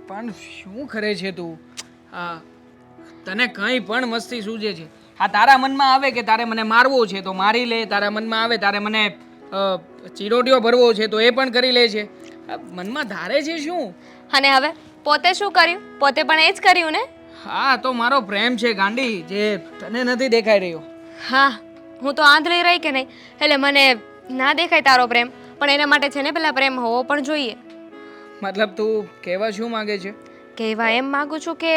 પણ શું કરે છે તું? આ તને કંઈ પણ મસ્તી સૂઝે છે. હા, તારા મનમાં આવે કે તારે મને મારવો છે તો મારી લે, તારા મનમાં આવે તારે મને ચીરોટીઓ ભરવો છે તો એ પણ કરી લે છે. મનમાં ધારે છે શું? અને હવે પોતે શું કર્યું? પોતે પણ એ જ કર્યું ને? હા, તો મારો પ્રેમ છે ગાંડી, જે તને નથી દેખાઈ રહ્યો. હા, હું તો આંધળી રહી કે નહીં, એટલે મને ના દેખાય તારો પ્રેમ, પણ એના માટે છે ને પેલા પ્રેમ હોવો પણ જોઈએ. મતલબ તું કહેવા શું માંગે છે? કહેવા એમ માગું છું કે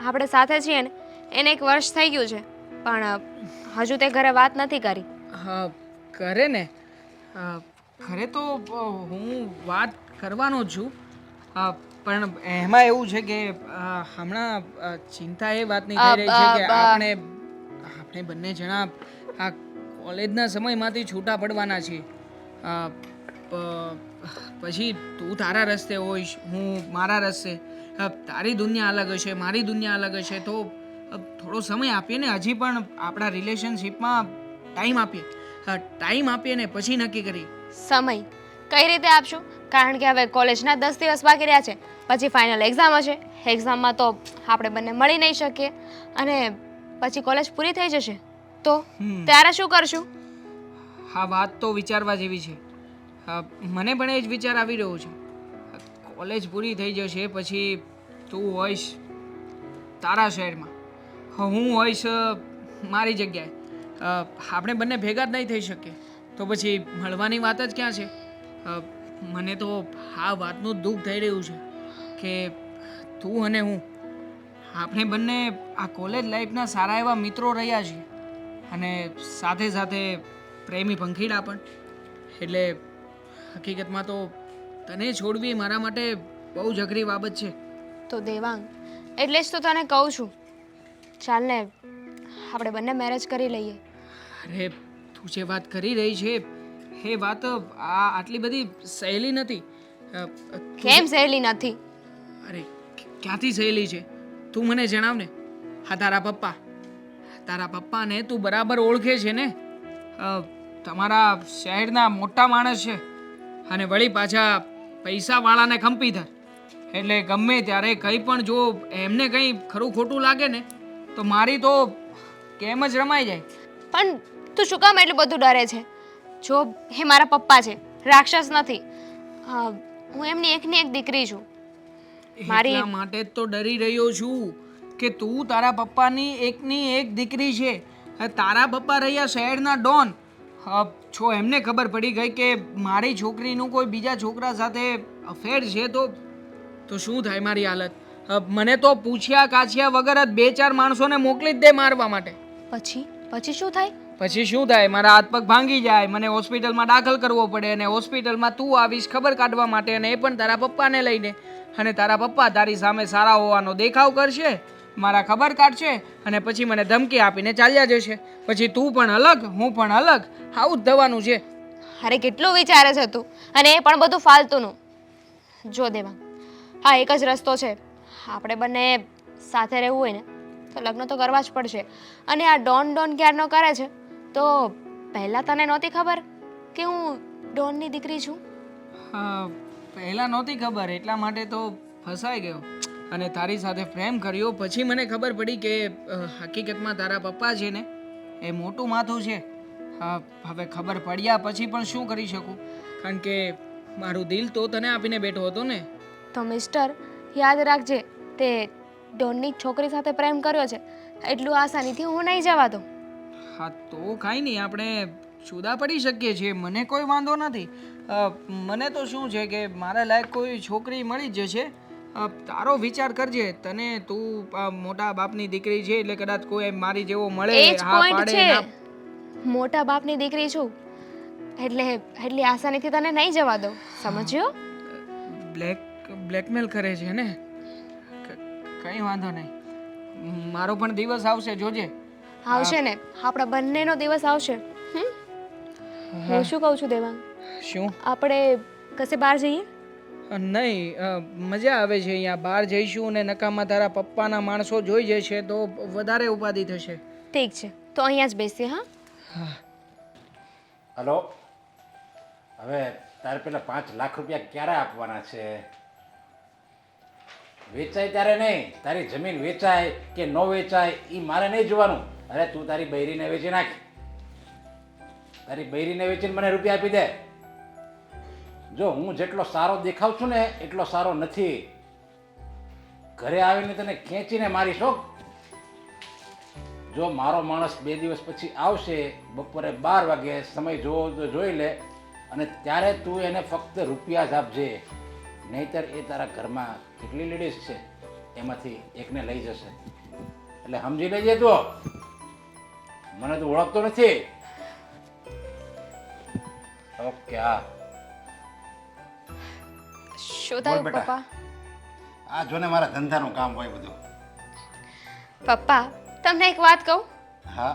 આપણે સાથે છીએ ને એને 1 વર્ષ થઈ ગયું છે, પણ હજુ તે ઘરે વાત નથી કરી. હા, કરે ને. ઘરે તો હું વાત કરવાનો જ છું. પણ એમાં એવું છે કે હમણાં ચિંતા એ વાતની થઈ રહી છે કે આપણે બંને જણા આ કોલેજના સમયમાંથી છૂટા પડવાના છીએ. પછી તું તારા રસ્તે હોઈશ, હું મારા રસ્તે. તારી દુનિયા અલગ હશે, મારી દુનિયા અલગ હશે, તો થોડો સમય આપીએ ને. હજી પણ આપણા રિલેશનશિપમાં ટાઈમ આપીએ ને પછી નક્કી કરી. સમય કઈ રીતે આપશું? કારણ કે હવે કોલેજના 10 દિવસ બાકી રહ્યા છે, પછી ફાઇનલ એક્ઝામ હશે. એક્ઝામમાં તો આપણે બંને મળી નહીં શકીએ, અને પછી કોલેજ પૂરી થઈ જશે તો ત્યારે શું કરશું? હા, વાત તો વિચારવા જેવી છે. મને પણ એ જ વિચાર આવી રહ્યો છે. કોલેજ પૂરી થઈ જશે પછી તું હોઈશ તારા શહેરમાં, હું હોઈશ મારી જગ્યાએ. આપણે બંને ભેગા જ નહીં થઈ શકીએ તો પછી મળવાની વાત જ ક્યાં છે? મને તો આ વાતનું દુઃખ થઈ રહ્યું છે કે તું અને હું, આપણે બંને આ કોલેજ લાઈફના સારા એવા મિત્રો રહ્યા છીએ, અને સાથે સાથે પ્રેમી પંખીડા પણ. એટલે હકીકતમાં તો તને છોડવી મારા માટે બહુ જ અઘરી બાબત છે. તો દેવાંગ, એટલે જ તો તને કહું છું, ચાલ ને આપણે બંને મેરેજ કરી લઈએ. અરે, તું જે વાત કરી રહી છે એ વાત આટલી બધી સહેલી નથી. કેમ સહેલી નથી? અરે, ક્યાંથી સહેલી છે તું મને જણાવ ને. હા, તારા પપ્પાને તું બરાબર ઓળખે છે ને? તમારા શહેરના મોટા માણસ છે, અને વળી પાછા પૈસાવાળાને ખંપીધર. એટલે ગમે ત્યારે કંઈ પણ જો એમને કંઈ ખરું ખોટું લાગે ને તો મારી તો કેમ જ રમાઈ જાય. પણ તું શું કામ એટલું બધું ડરે છે? જો એ મારા પપ્પા છે, રાક્ષસ નથી. હું એમની એકની એક દીકરી છું. એટલા માટે જ તો ડરી રહ્યો છું કે તું તારા પપ્પાની એકની એક દીકરી છે. તારા પપ્પા રહ્યા શહેરના ડોન. જો એમને ખબર પડી ગઈ કે મારી છોકરીનું કોઈ બીજા છોકરા સાથે અફેર છે તો શું થાય મારી હાલત? મને તો પૂછ્યા કાછ્યા વગર જ 2-4 માણસોને મોકલી જ દે મારવા માટે. પછી શું થાય? પછી શું થાય? મારા હાથ પગ ભાંગી જાય, મને હોસ્પિટલમાં દાખલ કરવો પડે, અને હોસ્પિટલમાં તું આવીશ ખબર કાઢવા માટે, અને એ પણ તારા પપ્પાને લઈને. અને તારા પપ્પા તારી સામે સારા હોવાનો દેખાવ કરશે, મારા ખબર કાઢશે, અને પછી મને ધમકી આપીને ચાલ્યા જશે. પછી તું પણ અલગ, હું પણ અલગ. આવું જ થવાનું છે. અરે, કેટલું વિચારે છે તું, અને એ પણ બધું ફાલતુનું. જો દેવાંગ, હા, એક જ રસ્તો છે. આપણે બંને સાથે રહેવું હોય ને તો લગ્ન તો કરવા જ પડશે. અને આ ડોન ક્યારનો કરે છે, તો પહેલાં તને નહોતી ખબર કે હું ડોનની દીકરી છું? પહેલાં નહોતી ખબર, એટલા માટે તો ફસાઈ ગયો અને તારી સાથે પ્રેમ કર્યો. પછી મને ખબર પડી કે હકીકતમાં તારા પપ્પા છે ને એ મોટું માથું છે. હવે ખબર પડ્યા પછી પણ શું કરી શકું, કારણ કે મારું દિલ તો તને આપીને બેઠો હતો ને. તો મિસ્ટર, યાદ રાખજે, તે ડોનની છોકરી સાથે પ્રેમ કર્યો છે, એટલું આસાનીથી હું નહીં જવા દઉં. હા, તો કાંઈ નહીં, આપણે જુદા પડી શકીએ છીએ, મને કોઈ વાંધો નથી. મને તો શું છે કે મારા લાયક કોઈ છોકરી મળી જ જશે. તારો વિચાર કરજે. તું મોટા બાપની દીકરી છે, એટલે કદાચ કોઈ મારી જેવો મળે, એ જ હા પોઈન્ટ પાડે છે. ના. મોટા બાપની દીકરી છું એટલે એટલી આસાનીથી તને નહીં જવા દઉં, સમજ્યો? બ્લેકમેલ કરે છે ને? કંઈ વાંધો નહીં, મારો પણ દિવસ આવશે, જોજે. આવશે ને, આપણા બંનેનો દિવસ આવશે. હું શું કહું છું દેવાંગ? શું? આપણે કશે બહાર જઈએ? નહીં, મજા આવે છે અહીંયા. બહાર જઈશું ને નકામા તારા પપ્પાના માણસો જોઈ જશે તો વધારે ઉપાધિ થશે. ઠીક છે, તો અહીંયા જ બેસીએ. હા. હલો, હવે તારે પેલા 5 લાખ રૂપિયા ક્યારે આપવાના છે? વેચાય ત્યારે નહીં, તારી જમીન વેચાય કે ન વેચાય એ મારે નહીં જોવાનું. અરે તું તારી બૈરીને વેચી નાખ. તારી બૈરીને વેચીને મને રૂપિયા આપી દે. જો હું જેટલો સારો દેખાવ છું ને એટલો સારો નથી. ઘરે આવીને તને ખેંચીને મારીશ હો. જો મારો માણસ 2 દિવસ પછી આવશે, બપોરે 12 વાગે, સમય જોવો તો જોઈ લે, અને ત્યારે તું એને ફક્ત રૂપિયા જ આપજે. નહીંતર એ તારા ઘરમાં કેટલી લેડીઝ છે એમાંથી એકને લઈ જશે. એટલે સમજી લેજે તું. મને તું ઓળખતો નથી. ઓકે. હા, શું બોલ થયું બેટા. પપ્પા? આ જો ને મારા ધંધાનું કામ હોય બધું. પપ્પા, તમને એક વાત કહું. હા,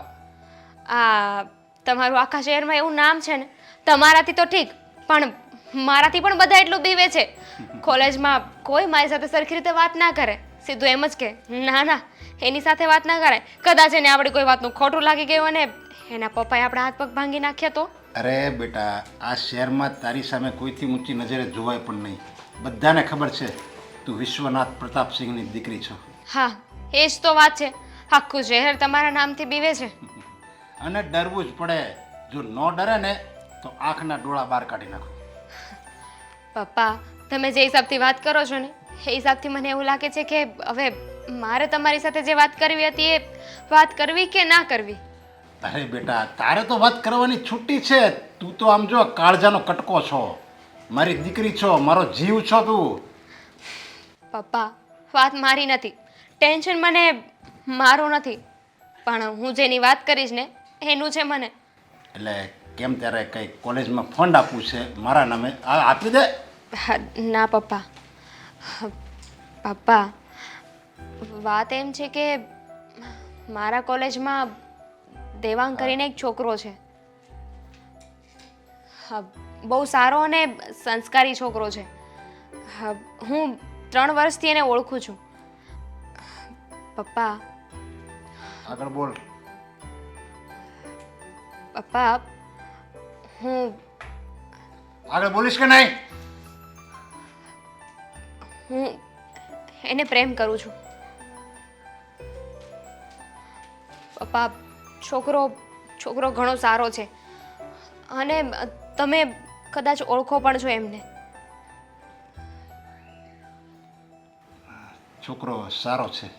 આ તમારું આખા શહેરમાં એવું નામ છે ને, તમારાથી તો ઠીક, પણ મારાથી પણ બધા એટલું બીવે છે. કોલેજમાં કોઈ મારી સાથે સરખી રીતે વાત ના કરે, સીધું એમ જ કે ના ના એની સાથે વાત ના કરાય. કદાચ એને આપણી કોઈ વાતનું ખોટું લાગી ગયું અને એના પપ્પાએ આપણા હાથ પગ ભાંગી નાખ્યા તો? અરે બેટા, આ શહેરમાં તારી સામે કોઈથી ઊંચી નજરે જોવાય પણ નહીં. બધાને ખબર છે તું વિશ્વનાથ પ્રતાપસિંહની દીકરી છો. હા, એ જ તો વાત છે. આખું શહેર તમારા નામથી બીવે છે. અને ડરવું જ પડે. જો ન ડરે ને તો આંખના ડોળા બહાર કાઢી નાખો. પપ્પા, તમે જે હિસાબથી વાત કરો છો ને એ હિસાબથી મને એવું લાગે છે કે હવે મારે તમારી સાથે જે વાત કરવી હતી એ વાત કરવી કે ના કરવી? અરે બેટા, તારે તો વાત કરવાની છૂટી છે. તું તો આમ જો કાળજાનો કટકો છો. મારી દીકરી છો, મારો જીવ છો તું. પપ્પા, વાત મારી નથી, ટેન્શન મને મારું નથી, પણ હું જેની વાત કરીશ ને એનું છે મને. એટલે કેમ ત્યારે કંઈ કોલેજમાં ફંડ આપવું છે મારા નામે? આ આપી દે. હા, ના પપ્પા. પપ્પા, વાત એમ છે કે મારા કોલેજમાં દેવાંગ કરીને એક છોકરો છે. હા, બહુ સારો અને સંસ્કારી છોકરો છે. હા, હું 3 વર્ષથી એને ઓળખું છું. પપ્પા, આગળ બોલ. પપ્પા, હું આગળ બોલીશ કે નહીં? હું એને પ્રેમ કરું છું. પપ્પા, છોકરો ઘણો સારો છે અને તમે કદાચ ઓળખો પણ છો એમને. છોકરો સારો છે.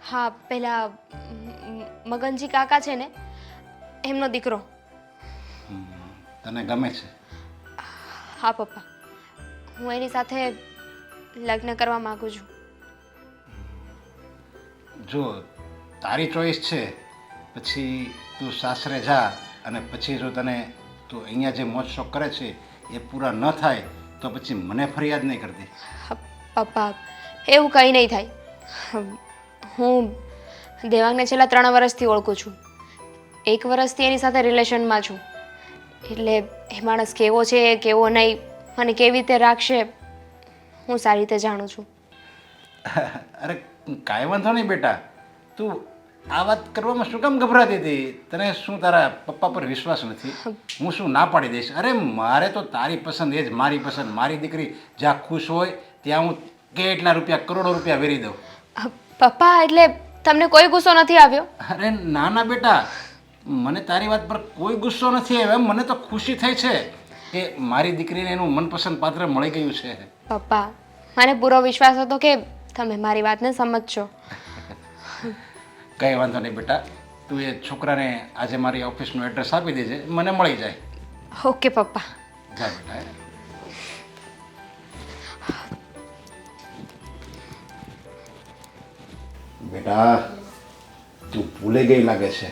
હા, પેલા મગનજી કાકા છે ને એમનો દીકરો. તને ગમે છે? હા પપ્પા, હું એની સાથે લગ્ન કરવા માંગુ છું. જો તારી ચોઈસ છે, પછી તું સાસરે જા, અને પછી જો તને તું અહીંયા જે મોજ શોખ કરે છે એ પૂરા ન થાય તો પછી મને ફરિયાદ નહીં કરતી. પપ્પા, એવું કંઈ નહીં થાય. હું દેવાંગને છેલ્લા 3 વર્ષથી ઓળખું છું. 1 વર્ષથી એની સાથે રિલેશનમાં છું. એટલે એ માણસ કેવો છે કેવો નહીં, મને કેવી રીતે રાખશે હું સારી રીતે જાણું છું. અરે કાંઈ વાંધો નહીં બેટા. તું આ વાત કરવામાં શું કામ ગભરાતી હતી? તને શું તારા પપ્પા પર વિશ્વાસ નથી? હું શું ના પાડી દઈશ? અરે મારે તો તારી પસંદ એ જ મારી પસંદ. મારી દીકરી જ્યાં ખુશ હોય ત્યાં હું કેટલા રૂપિયા, કરોડો રૂપિયા વેરી દઉં. પપ્પા, એટલે તમને કોઈ ગુસ્સો નથી આવ્યો? અરે ના ના બેટા, મને તારી વાત પર કોઈ ગુસ્સો નથી આવ્યો. મને તો ખુશી થઈ છે કે મારી દીકરીને એનું મનપસંદ પાત્ર મળી ગયું છે. પપ્પા, મને પૂરો વિશ્વાસ હતો કે તમે મારી વાતને સમજશો. કંઈ વાંધો નહીં બેટા. તું એ છોકરાને આજે મારી ઓફિસનું એડ્રેસ આપી દેજે, મને મળી જાય. ઓકે પપ્પા. જા બેટા. બેટા, તું ભૂલે ગઈ લાગે છે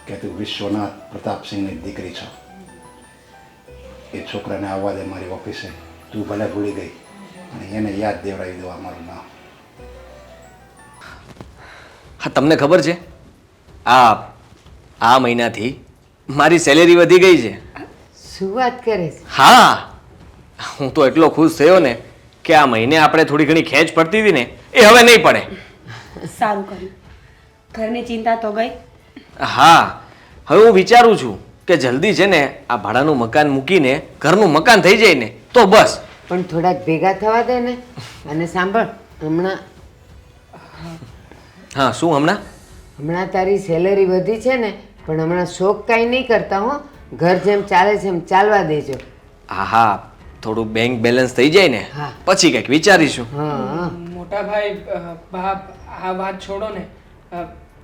કે તું વિશ્વનાથ પ્રતાપસિંહની દીકરી છો. એ છોકરાને આવવા દે મારી ઓફિસે. તું ભલે ભૂલી ગઈ, અને એને યાદ દેવડાવી દો મારું નામ. હા, તમને ખબર છે આ મહિનાથી મારી સેલેરી વધી ગઈ છે. શું વાત કરે છે? હા, હું તો એટલો ખુશ થયો ને કે આ મહિને આપણે થોડી ઘણી ખેંચ પડતી હતી ને એ હવે નહીં પડે. સારું કર્યું, ઘરની ચિંતા તો ગઈ. હા, હવે હું વિચારું છું કે જલ્દી છે ને આ ભાડાનું મકાન મૂકીને ઘરનું મકાન થઈ જાય ને તો બસ. પણ થોડાક ભેગા થવા દે ને. અને સાંભળ, હમણાં હા શું હમણાં? હમણાં તારી સેલેરી વધી છે ને, પણ હમણાં શોખ કાંઈ નહીં કરતા હો. ઘર જેમ ચાલે છે એમ ચાલવા દેજો. હા થોડું બેંક બેલેન્સ થઈ જાય ને હા. પછી કંઈક વિચારીશું. હા મોટા ભાઈ બાપ આ વાત છોડો ને.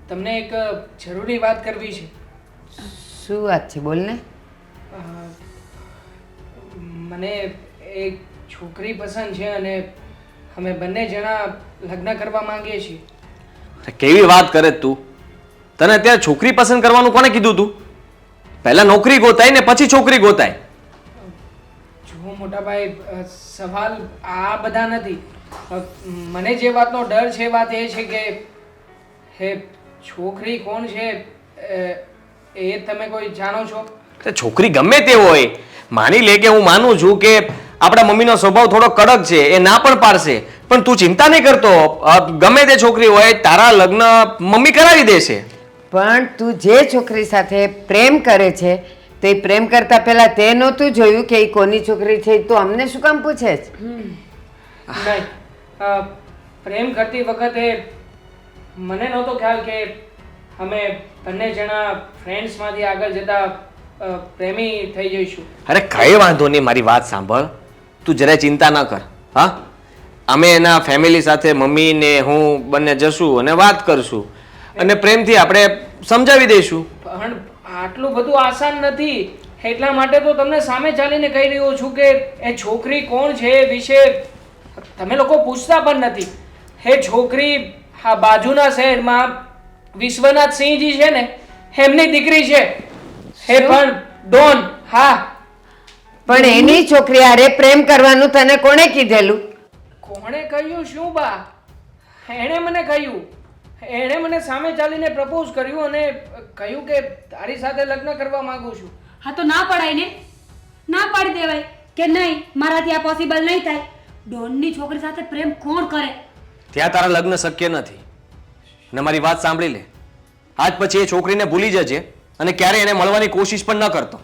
તમને એક જરૂરી વાત કરવી છે. શું વાત છે, બોલ ને. મને એક છોકરી પસંદ છે અને અમે બંને જણા લગ્ન કરવા માંગીએ છીએ. અરે કેવી વાત કરે તું? તને અત્યારે છોકરી પસંદ કરવાનું કોને કીધું તું? પહેલા નોકરી ગોતાય ને પછી છોકરી ગોતાય. જુઓ મોટા ભાઈ, સવાલ આ બધા નથી. મને જે વાતનો ડર છે વાત એ છે કે હે છોકરી કોણ છે એ તમે કોઈ જાણો છો? તે છોકરી ગમે તે હોય, માની લે કે હું માનું છું કે આપણા મમ્મીનો સ્વભાવ થોડો કડક છે, એ ના પણ પાડશે, પણ તું ચિંતા નહીં કરતો. ગમે તે છોકરી હોય તારા લગ્ન મમ્મી કરાવી દેશે. પણ તું જે છોકરી સાથે પ્રેમ કરે છે તે પ્રેમ કરતા પહેલા તે નહોતું જોયું કે એ કોની છોકરી છે? તો અમને શું કામ પૂછે છે? નહીં, પ્રેમ કરતી વખતે મને નહોતો ખ્યાલ કે અમે બંને જણા ફ્રેન્ડ્સમાંથી આગળ જતા પ્રેમી થઈ જઈશું. અરે કઈ વાંધો નહીં, મારી વાત સાંભળ, તું જરાય ચિંતા ન કર. હા, અમે એના ફેમિલી સાથે મમ્મી ને હું બંને જશું અને વાત કરશું અને પ્રેમથી આપણે સમજાવી દઈશું. પણ આટલું બધું આસાન નથી. એટલા માટે તો તમને સામે ચાલીને કહી રહ્યો છું કે એ છોકરી કોણ છે એ વિશે તમે લોકો પૂછતા પણ નથી. એ છોકરી આ બાજુના શહેરમાં વિશ્વનાથ સિંહજી છે ને એમની દીકરી છે. એ પણ ડોન. હા, પણ એની છોકરી હારે પ્રેમ કરવાનું તને કોણે કીધેલું? કોણે કહ્યું શું બા? એણે મને કહ્યું. એણે મને સામે ચાલીને પ્રપોઝ કર્યું અને કહ્યું કે તારી સાથે લગ્ન કરવા માંગુ છું. હા તો ના પડાય ને, ના પાડી દેવાય કે નહીં, મારાથી આ પોસિબલ નહીં થાય. ડોનની છોકરી સાથે પ્રેમ કોણ કરે? ત્યાં તારા લગ્ન શક્ય નથી. ને મારી વાત સાંભળી લે, આજ પછી એ છોકરીને ભૂલી જજે અને ક્યારે એને મળવાની કોશિશ પણ ન કરતો.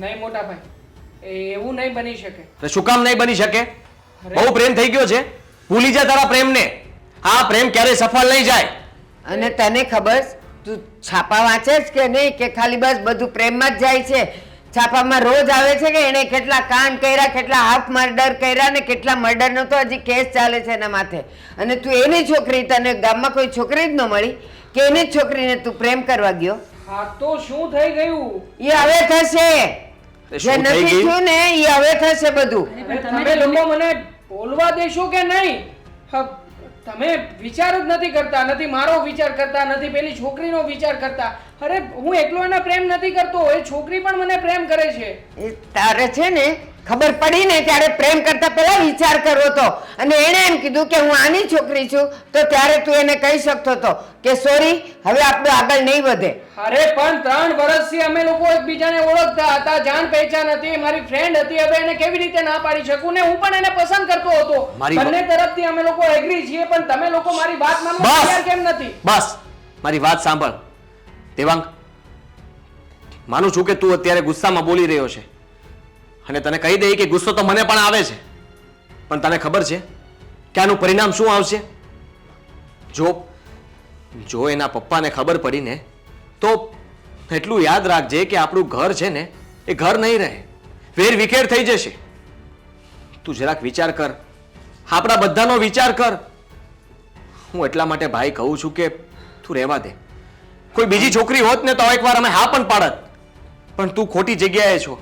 નહીં મોટા ભાઈ, એવું નહીં બની શકે. તો શું કામ નહીં બની શકે? બહુ પ્રેમ થઈ ગયો છે, ભૂલી જા તારા પ્રેમને. આ પ્રેમ ક્યારેય સફળ નહીં જાય. અને તને ખબર છે, તું છાપા વાંચે છે કે નહીં, કે ખાલી બસ બધું પ્રેમમાં જ જાય છે? છાપામાં રોજ આવે છે કે એણે કેટલા કાંડ કર્યા, કેટલા હાફ મર્ડર કર્યા ને કેટલા મર્ડરનો તો હજી કેસ ચાલે છે એના માથે. અને તું એની છોકરી, તને ગામમાં કોઈ છોકરી જ ન મળી કે એની જ છોકરીને તું પ્રેમ કરવા ગયો? હા તો શું થઈ ગયું? એ હવે થશે. એ જે શું થઈ નથી ગયું? થયું ને એ હવે થશે બધું. તમે લોકો મને બોલવા દેશો કે નહીં? તમે વિચાર જ નથી કરતા, નથી મારો વિચાર કરતા, નથી પેલી છોકરીનો વિચાર કરતા. અરે હું એકલો એના પ્રેમ નથી કરતો, એ છોકરી પણ મને પ્રેમ કરે છે. એ તારે છે ને ખબર પડી ને ત્યારે પ્રેમ કરતા પહેલા વિચાર કરવો તો. અને એણે એમ કીધું કે હું આની છોકરી છું, તો ત્યારે તું એને કહી શકતો હતો કે સોરી, હવે આપણું આગળ નહીં વધે. અરે પણ 3 વર્ષથી અમે લોકો એકબીજાને ઓળખતા હતા, જાણ પહેચાન હતી, મારી ફ્રેન્ડ હતી. હવે એને કેવી રીતે ના પાડી શકું? ને હું પણ એને પસંદ કરતો હતો. બંને તરફથી અમે લોકો એગ્રી છીએ, પણ તમે લોકો મારી વાત માનવા તૈયાર કેમ નથી? બસ મારી વાત સાંભળ દેવાંગ, માનું છું કે તું અત્યારે ગુસ્સામાં બોલી રહ્યો છે અને તને કહી દઈ કે ગુસ્સો તો મને પણ આવે છે, પણ તને ખબર છે કે આનું પરિણામ શું આવશે? જો એના પપ્પાને ખબર પડી ને તો એટલું યાદ રાખજે કે આપણું ઘર છે ને એ ઘર નહીં રહે, વેર વિખેર થઈ જશે. તું જરાક વિચાર કર, આપણા બધાનો વિચાર કર. હું એટલા માટે ભાઈ કહું છું કે તું રહેવા દે. કોઈ બીજી છોકરી હોત ને તો એકવાર અમે હા પણ પાડત, પણ તું ખોટી જગ્યાએ છો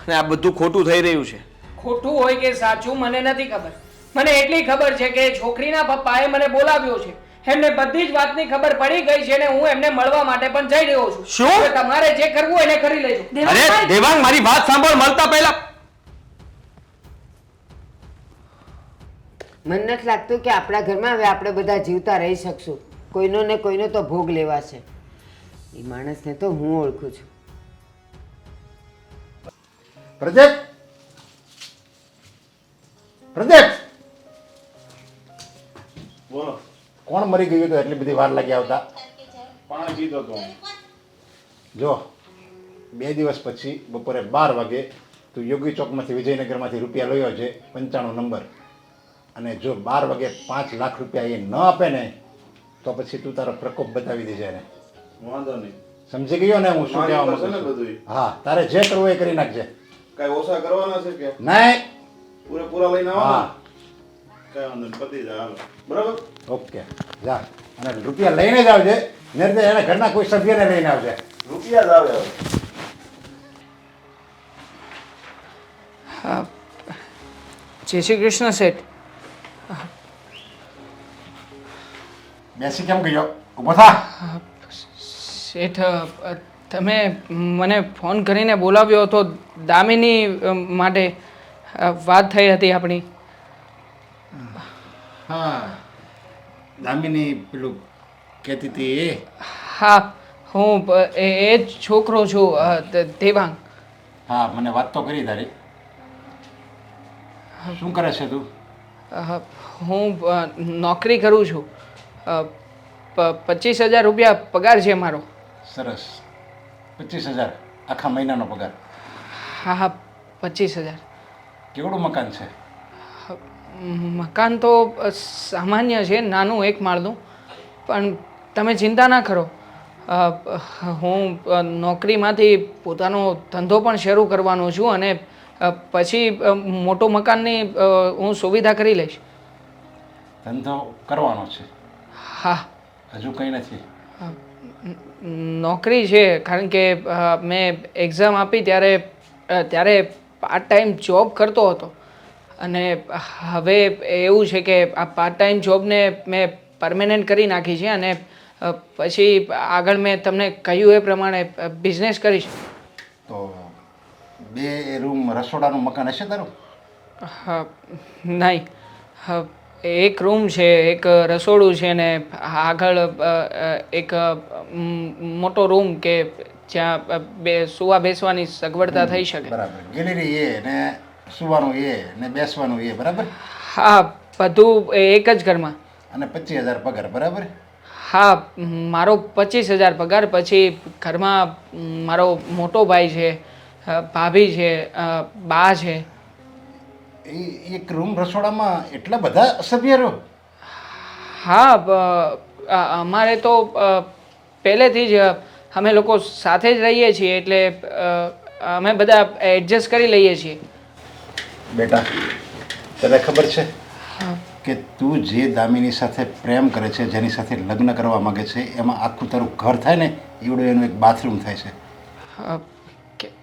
અને આ બધું ખોટું થઈ રહ્યું છે. ખોટું હોય કે સાચું મને નથી ખબર. મને એટલી ખબર છે કે છોકરીના પપ્પાએ મને બોલાવ્યો છે. એમને બધી જ વાતની ખબર પડી ગઈ છે અને હું એમને મળવા માટે પણ જઈ રહ્યો છું. શું? હવે તમારે જે કરવું એને કરી લેજો. અરે દેવાંગ, મારી વાત સાંભળ. મળતા પહેલા મને નથી લાગતું કે આપણા ઘરમાં હવે આપણે બધા જીવતા રહી શકશું. કોઈનો ને કોઈનો તો ભોગ લેવાશે. એ માણસને તો હું ઓળખું છું. પ્રજેશ, પ્રજેશ, બોલો. કોણ મરી ગયું હતું એટલી બધી વાર લાગી આવતા? પાણી પીધો તો. જો 2 દિવસ પછી બપોરે 12 વાગે તું યોગી ચોકમાંથી વિજયનગરમાંથી રૂપિયા લયો છે 95 નંબર. અને જો 12 વાગે 5 લાખ રૂપિયા એ ન આપે ને તો પછી તું તારો પ્રકોપ બતાવી દેજે એને. વાંધો નહીં. સમજી ગયો ને હું શું મારી કહેવા પાસે માંગુ ને છું? બધુંય. હા, તારે જે કરવું હોય એ કરી નાખજે. કાંઈ ઓછા કરવાના છે કે નહીં. પૂરેપૂરા લઈને હા, આવવાના? કાંઈ વાંધો નહીં, પતી જાય હાલો. બરાબર? ઓકે, જા. અને રૂપિયા લઈને જ આવજે, નહીં તો એના ઘરના કોઈ સભ્યને લઈને આવજે. રૂપિયા જ આવે હવે. જય શ્રી કૃષ્ણ શેઠ. બેસી કેમ ગયો? ઊભો થા. શેઠ, તમે મને ફોન કરીને બોલાવ્યો હતો દામિની માટે. વાત થઈ હતી આપણી. હા, દામિની પેલું કહેતી હતી એ. હા, હું એ જ છોકરો છું, દેવાંગ. હા, મને વાત તો કરી તારી. શું કરે છે તું? હું નોકરી કરું છું. 25,000 રૂપિયા પગાર છે મારો. સરસ. 25,000 આખા મહિનાનો પગાર. હા હા, 25,000. કેવડું મકાન છે? મકાન તો સામાન્ય છે, નાનું એક માળનું. પણ તમે ચિંતા ના કરો, હું નોકરીમાંથી પોતાનો ધંધો પણ શરૂ કરવાનો છું અને પછી મોટો મકાનની હું સુવિધા કરી લઈશ. ધંધો કરવાનો છે? હા, હજુ કંઈ નથી. નોકરી છે, કારણ કે મેં એક્ઝામ આપી ત્યારે પાર્ટ ટાઈમ જોબ કરતો હતો અને હવે એવું છે કે આ પાર્ટ ટાઈમ જોબને મેં પરમેનન્ટ કરી નાખી છે અને પછી આગળ મેં તમને કહ્યું એ પ્રમાણે બિઝનેસ કરીશ. તો 2 રૂમ રસોડાનું મકાન હશે તારું? હા, નહીં, એક રૂમ છે, એક રસોડું છે ને આગળ એક મોટો રૂમ કે જ્યાં સુવા બેસવાની સગવડતા થઈ શકે. બરાબર. ગેલેરી એ ને સુવાનું એ ને બેસવાનું એ, બરાબર? હા, બધું એક જ ઘરમાં. અને 25,000 પગાર, બરાબર? હા, મારો 25,000 પગાર. પછી ઘરમાં મારો મોટો ભાઈ છે, ભાભી છે, બા છે. એ એક રૂમ રસોડામાં એટલા બધા સભ્ય રહો? હા, અમારે તો પહેલેથી જ અમે લોકો સાથે જ રહીએ છીએ એટલે અમે બધા એડજસ્ટ કરી લઈએ છીએ. બેટા, તને ખબર છે કે તું જે દામિની સાથે પ્રેમ કરે છે, જેની સાથે લગ્ન કરવા માંગે છે, એમાં આખું તારું ઘર થાય ને એવડું એનું એક બાથરૂમ થાય છે.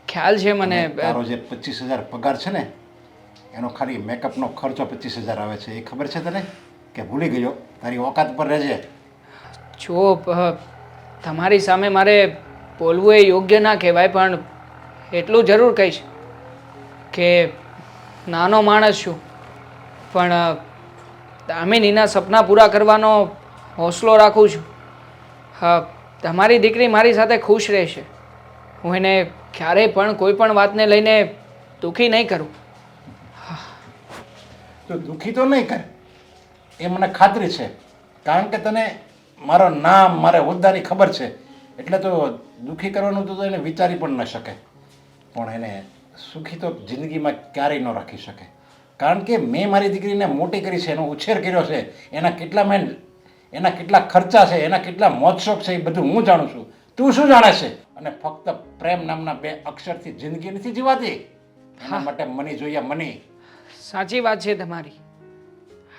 ખ્યાલ છે મને. તારો જે 25,000 પગાર છે ને એનો ખાલી મેકઅપનો ખર્ચો 25,000 આવે છે. એ ખબર છે તને કે ભૂલી ગયો? તારી ઓકાત પર રહેજે. જો તમારી સામે મારે બોલવું એ યોગ્ય ના કહેવાય, પણ એટલું જરૂર કહીશ કે નાનો માણસ છું પણ દામિનીના સપના પૂરા કરવાનો હોંસલો રાખું છું. હા, તમારી દીકરી મારી સાથે ખુશ રહેશે. હું એને ક્યારેય પણ કોઈ પણ વાતને લઈને દુઃખી નહીં કરું. તું દુઃખી તો નહીં કર, એ મને ખાતરી છે. કારણ કે તને મારો નામ, મારા હોદ્દાની ખબર છે, એટલે તો દુઃખી કરવાનું તો એને વિચારી પણ ન શકે. પણ એને સુખી તો જિંદગીમાં ક્યારેય ન રાખી શકે. કારણ કે મેં મારી દીકરીને મોટી કરી છે, એનો ઉછેર કર્યો છે, એના કેટલા ખર્ચા છે, એના કેટલા મોજશોખ છે, એ બધું હું જાણું છું. તું શું જાણે છે? અને ફક્ત પ્રેમ નામના 2 અક્ષરથી જિંદગી નથી જીવાતી. એના માટે મની જોઈએ, મની. સાચી વાત છે તમારી.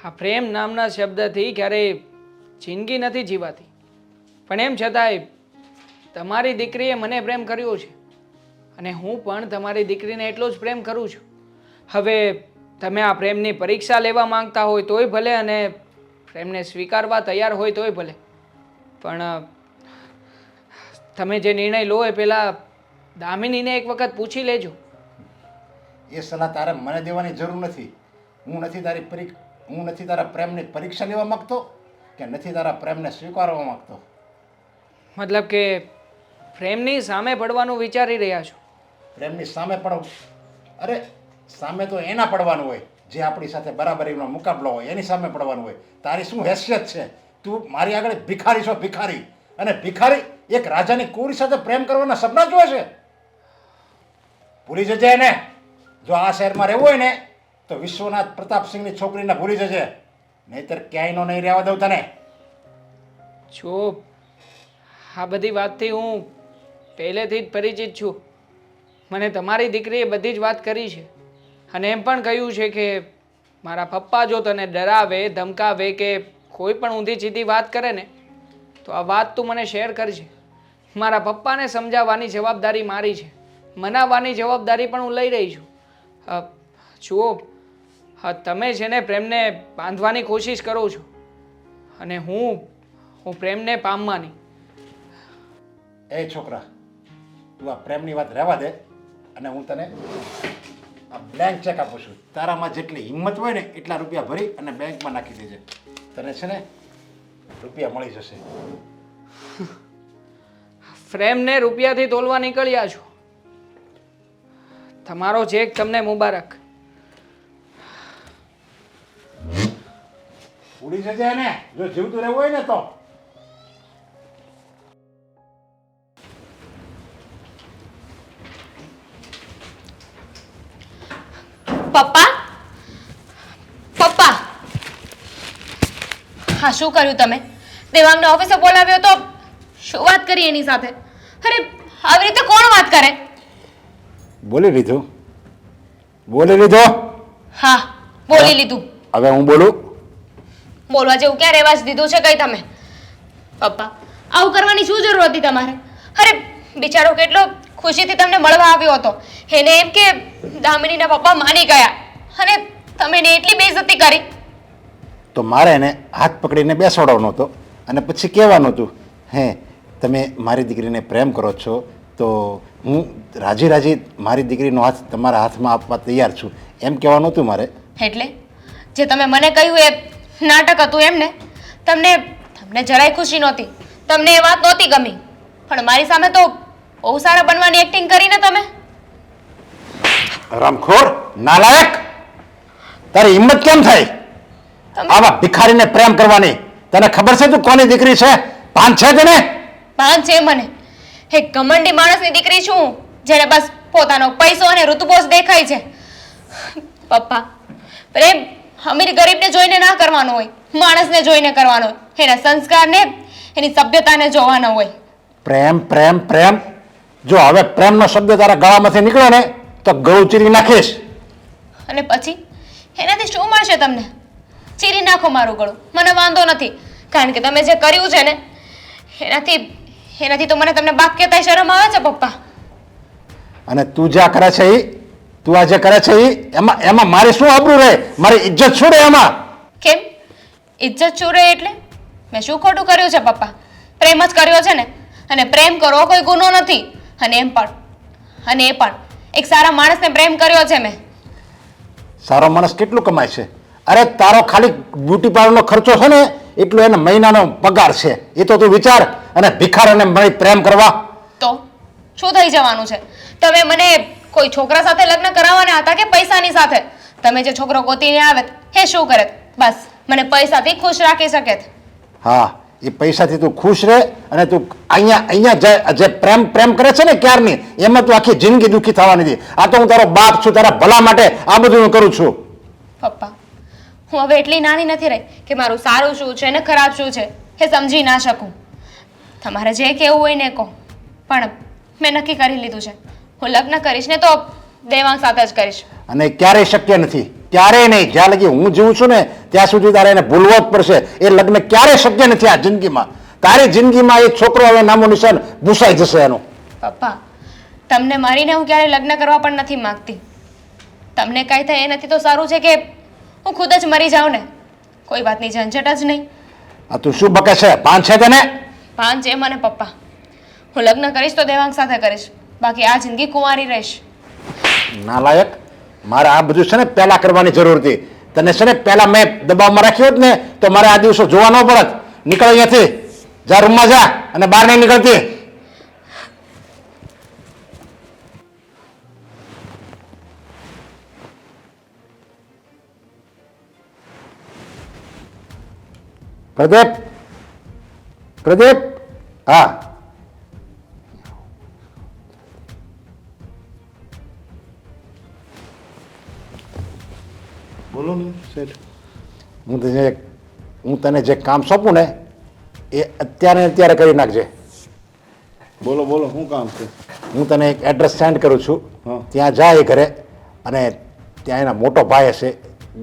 આ પ્રેમ નામના શબ્દથી ક્યારેય જિંદગી નથી જીવાતી. પણ એમ છતાંય તમારી દીકરીએ મને પ્રેમ કર્યો છે અને હું પણ તમારી દીકરીને એટલો જ પ્રેમ કરું છું. હવે તમે આ પ્રેમની પરીક્ષા લેવા માંગતા હોય તોય ભલે અને પ્રેમને સ્વીકારવા તૈયાર હોય તોય ભલે, પણ તમે જે નિર્ણય લો એ પહેલાં દામિનીને એક વખત પૂછી લેજો. એ સલાહ તારે મને દેવાની જરૂર નથી. હું નથી તારા પ્રેમની પરીક્ષા લેવા માંગતો કે નથી તારા પ્રેમને સ્વીકારવા માંગતો. મતલબ કે પ્રેમની સામે પડવાનું વિચારી રહ્યા છો? પ્રેમની સામે પડવું? અરે સામે તો એના પડવાનું હોય જે આપણી સાથે બરાબરીનો મુકાબલો હોય, એની સામે પડવાનું હોય. તારી શું હેસિયત છે? તું મારી આગળ ભિખારી છો, ભિખારી. અને ભિખારી એક રાજાની કુંવરી સાથે પ્રેમ કરવાના સપના જુએ છે? ભૂલી જજે એને. જો આ શહેરમાં રહેવું હોય ને તો વિશ્વનાથ પ્રતાપસિંહની છોકરીને ભૂલી જજે, નહીતર ક્યાંયનો નહીં રહેવા દઉં તને. જો આ બધી વાતથી હું પહેલેથી જ પરિચિત છું. મને તમારી દીકરીએ બધી જ વાત કરી છે અને એમ પણ કહ્યું છે કે મારા પપ્પા જો તને ડરાવે, ધમકાવે કે કોઈ પણ ઊંધી સીધી વાત કરે ને તો આ વાત તું મને શેર કરજે. મારા પપ્પાને સમજાવવાની જવાબદારી મારી છે, મનાવવાની જવાબદારી પણ હું લઈ રહી છું. જુઓ, તમે છે ને પ્રેમને બાંધવાની કોશિશ કરો છો અને હું પ્રેમને પામવાની. એ છોકરા, તું આ પ્રેમની વાત રહેવા દે અને હું તને આ બ્લેન્ક ચેક આપું છું. તારામાં જેટલી હિંમત હોય ને એટલા રૂપિયા ભરી અને બેંકમાં નાખી દેજે. તને છે ને રૂપિયા મળી જશે. પ્રેમને રૂપિયાથી તોલવા નીકળ્યા છો. તમારો ચેક તમને મુબારક. ઉડી જજે ને જો જીવતું રહેવું હોય ને તો. પપ્પા, પપ્પા, હા શું કર્યું તમે? દેવાંગને ઓફિસે બોલાવ્યો તો શું વાત કરી એની સાથે? અરે આવી રીતે કોણ વાત કરે? બોલી લીધું? બોલી લીધો? હા બોલી લીધું. હવે હું બોલું? બોલવા જેવું ક્યાં રહેવા જ દીધું છે કઈ તમે? પપ્પા આવું કરવાની શું જરૂર હતી તમારે? અરે બિચારો કેટલો ખુશીથી તમને મળવા આવ્યો હતો. એને એમ કે દામિનીના પપ્પા માની ગયા અને તમે એને એટલી બેઇજ્જતી કરી. તો મારે એને હાથ પકડીને બેસાડવાનો હતો અને પછી કહેવાનું હતું, હે તમે મારી દીકરીને પ્રેમ કરો છો તો હું રાજી રાજી મારી દીકરીનો હાથ તમારા હાથમાં આપવા તૈયાર છું, એમ કહેવાનું હતું મારે. એટલે જે તમે મને કહ્યું એ નાટક હતું એમને? તમને જરાય ખુશી નહોતી, તમને એ વાત નહોતી ગમી, પણ મારી સામે તો બહુ સારા બનવાની એક્ટિંગ કરીને તમે. રમખોર, નાલાયક, તારી હિંમત કેમ થઈ આવા ભિખારીને પ્રેમ કરવાની? તને ખબર છે તું કોની દીકરી છે? ભાન છે તને? ભાન છે મને. એક ઘમંડી માણસની દીકરી છું હું, જેને બસ પોતાનો પૈસો અને ઋતુપોષ દેખાય છે. પપ્પા, પ્રેમ અમીર ગરીબને જોઈને ના કરવાનો હોય, માણસને જોઈને કરવાનો હોય, એના સંસ્કારને એની સભ્યતાને જોવાનો હોય. પ્રેમ પ્રેમ પ્રેમ, જો હવે પ્રેમનો શબ્દ તારા ગળામાંથી નીકળે ને તો ગળું ચીરી નાખીશ. અને પછી એનાથી શું મળશે તમને? ચીરી નાખો મારું ગળું, મને વાંધો નથી, કારણ કે તમે જે કર્યું છે ને એનાથી તો મને તમને બાપ કહેતા શરમ આવે છે પપ્પા. અને તું જે કરે છે તું આ જે કરે છે એમાં મારી શું આબરૂ રહે? મારી ઇજ્જત શું રહે એમાં? કેમ ઇજ્જત શું રહે એટલે? મેં શું ખોટું કર્યું છે પપ્પા? પ્રેમ જ કર્યો છે ને, અને પ્રેમ કરવો કોઈ ગુનો નથી. અને એ પણ એક સારા માણસને પ્રેમ કર્યો છે મેં. સારો માણસ કેટલું કમાય છે? અરે તારો ખાલી બ્યુટી પાર્લરનો ખર્ચો છે ને એટલો એને મહિનાનો પગાર છે, એ તો તું વિચાર. અને ભિખારીને મળી પ્રેમ કરવા તો શું થઈ જવાનું છે? તમે મને કોઈ છોકરા સાથે લગ્ન કરાવવાના હતા કે પૈસાની સાથે? તમે જે છોકરો ગોતીને આવે એ શું કરે? બસ મને પૈસાથી ખુશ રાખી શકે. હા, એ પૈસાથી તું ખુશ રહે અને તું અહીંયા જે પ્રેમ કરે છે ને ક્યારની, એમાં તું આખી જિંદગી દુઃખી થવાની નથી. આ તો હું તારો બાપ છું, તારા ભલા માટે આ બધું હું કરું છું. પપ્પા, હું હવે એટલી નાની નથી રહી કે મારું સારું શું છે ને ખરાબ શું છે એ સમજી ના શકું. તમારે જે કહેવું હોય ને કહો, પણ મેં નક્કી કરી લીધું છે, હું લગ્ન કરીશ ને તો દેવાંગ સાથે જ કરીશ. અને ક્યારેય શક્ય નથી, ક્યારેય નહીં. જ્યાં લગી હું જીવું છું ને ત્યાં સુધી તારે એને ભૂલવો જ પડશે. એ લગ્ન ક્યારેય શક્ય નથી આ જિંદગીમાં. તારી જિંદગીમાં એ છોકરો હવે નામો નિશાન ભૂસાઈ જશે એનું. પપ્પા, તમને મારીને હું ક્યારેય લગ્ન કરવા પણ નથી માંગતી. તમને કાંઈ થાય એ નથી તો સારું છે કે હું ખુદ જ મરી જાઉં ને, કોઈ વાતની ઝંઝટ જ નહીં. આ તું શું બકે છે? ભાન છે તને? ભાન છે મને પપ્પા. હું લગ્ન કરીશ તો દેવાંગ સાથે કરીશ, બાકી આ જિંદગી કુંવારી રહીશ. નાલાયક, મારે આ બધું છે ને પહેલા કરવાની જરૂર હતી. તને છે ને પહેલા મેં દબાવમાં રાખ્યો હોત ને તો મારે આ દિવસો જોવા ન પડત. નીકળ અહીંયાથી, જા રૂમમાં જા અને બહાર નહીં નીકળતી. પ્રદીપ, પ્રદીપ, હા શેઠ હું તને જે કામ સોંપું ને એ અત્યારે ને અત્યારે કરી નાખજે. બોલો બોલો શું કામ છે? હું તને એક એડ્રેસ સેન્ડ કરું છું. હા. ત્યાં જાય ઘરે અને ત્યાં એના મોટો ભાઈ હશે,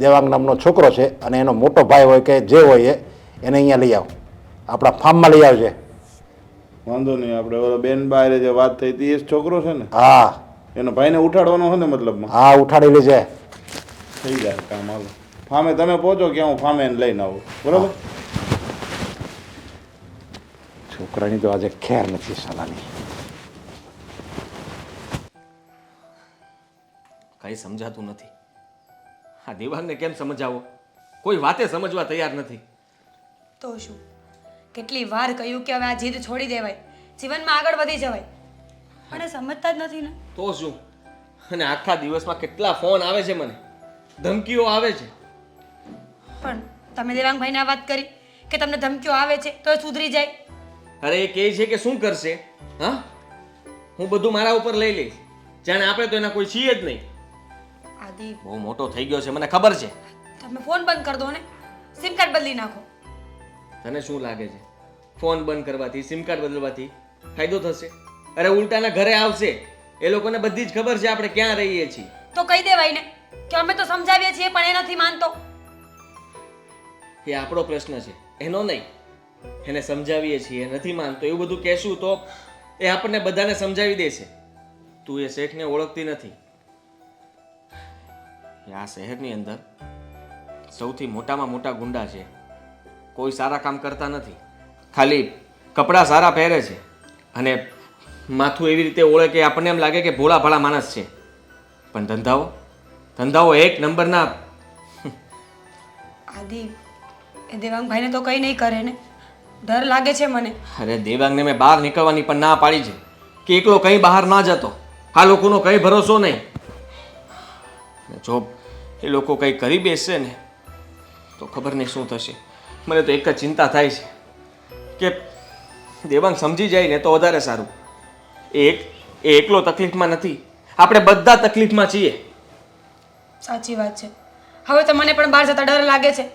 દેવાંગ નામનો છોકરો છે, અને એનો મોટો ભાઈ હોય કે જે હોય એને અહીંયા લઈ આવ, આપણા ફાર્મમાં લઈ આવજે. વાંધો નહીં, આપણે ઓલો બેન બારે જે વાત થઈ હતી એ જ છોકરો છે ને? હા એનો ભાઈને ઉઠાડવાનો હોય ને મતલબમાં? હા, ઉઠાડી લેજે. થઈ જાય કામ. હાલો ફામે તમે પહોંચો કે હું ફામે એને લઈને આવું, બરોબર? છોકરાની તો આજે ખેર નથી સાલાની. કંઈ સમજાતું નથી. આ દેવાંગને કેમ સમજાવો? કોઈ વાતે સમજવા તૈયાર નથી. તો શું, કેટલી વાર કહ્યું કે હવે આ જીદ છોડી દેવાય, જીવનમાં આગળ વધી જવાય, અને સમજતા જ નથી ને. તો શું? અને આખા દિવસમાં કેટલા ફોન આવે છે મને, ધમકીઓ આવે છે. પણ તમે દેવાંગભાઈને આ વાત કરી કે તમને ધમકીઓ આવે છે તો એ સુધરી જાય? અરે એ કહે છે કે શું કરશે? હા, હું બધું મારા ઉપર લઈ લઈશ, જાણે આપણે તો એના કોઈ છીએ જ નહીં. આદિ, બહુ મોટો થઈ ગયો છે, મને ખબર છે. તમે ફોન બંધ કરી દો ને, સિમ કાર્ડ બદલી નાખો. તને શું લાગે છે ફોન બંધ કરવાથી, સિમ કાર્ડ બદલવાથી ફાયદો થશે? અરે ઉલટાના ઘરે આવશે. એ લોકોને બધી જ ખબર છે આપણે ક્યાં રહીએ છીએ. તો કહી દેવાય ને કે અમે તો સમજાવીએ છીએ પણ એ નથી માનતો. એ આપણો પ્રશ્ન છે, એનો નહીં. એને સમજાવીએ છીએ, નથી માનતો, એવું બધું કહેશું તો એ આપણને બધાને સમજાવી દેશે. તું એ શેઠને ઓળખતી નથી. આ શહેરની અંદર સૌથી મોટામાં મોટા ગુંડા છે. કોઈ સારા કામ કરતા નથી, ખાલી કપડાં સારા પહેરે છે અને માથું એવી રીતે ઓળે કે આપણને એમ લાગે કે ભોળા ભાળા માણસ છે. પણ ધંધાઓ એક નંબરના. આદિ, એ દેવાંગભાઈને તો કંઈ નહીં કરે ને, ડર લાગે છે મને. અરે દેવાંગને મેં બહાર નીકળવાની પણ ના પાડી છે કે એકલો કંઈ બહાર ના જતો. આ લોકોનો કંઈ ભરોસો નહીં. જો એ લોકો કંઈ કરી બેસશે ને તો ખબર નહીં શું થશે. મને તો એક જ ચિંતા થાય છે કે દેવાંગ સમજી જાય ને તો વધારે સારું. એ એકલો તકલીફમાં નથી, આપણે બધા તકલીફમાં છીએ. સાચી વાત છે. હવે તો મને પણ બહાર જતા ડર લાગે છે,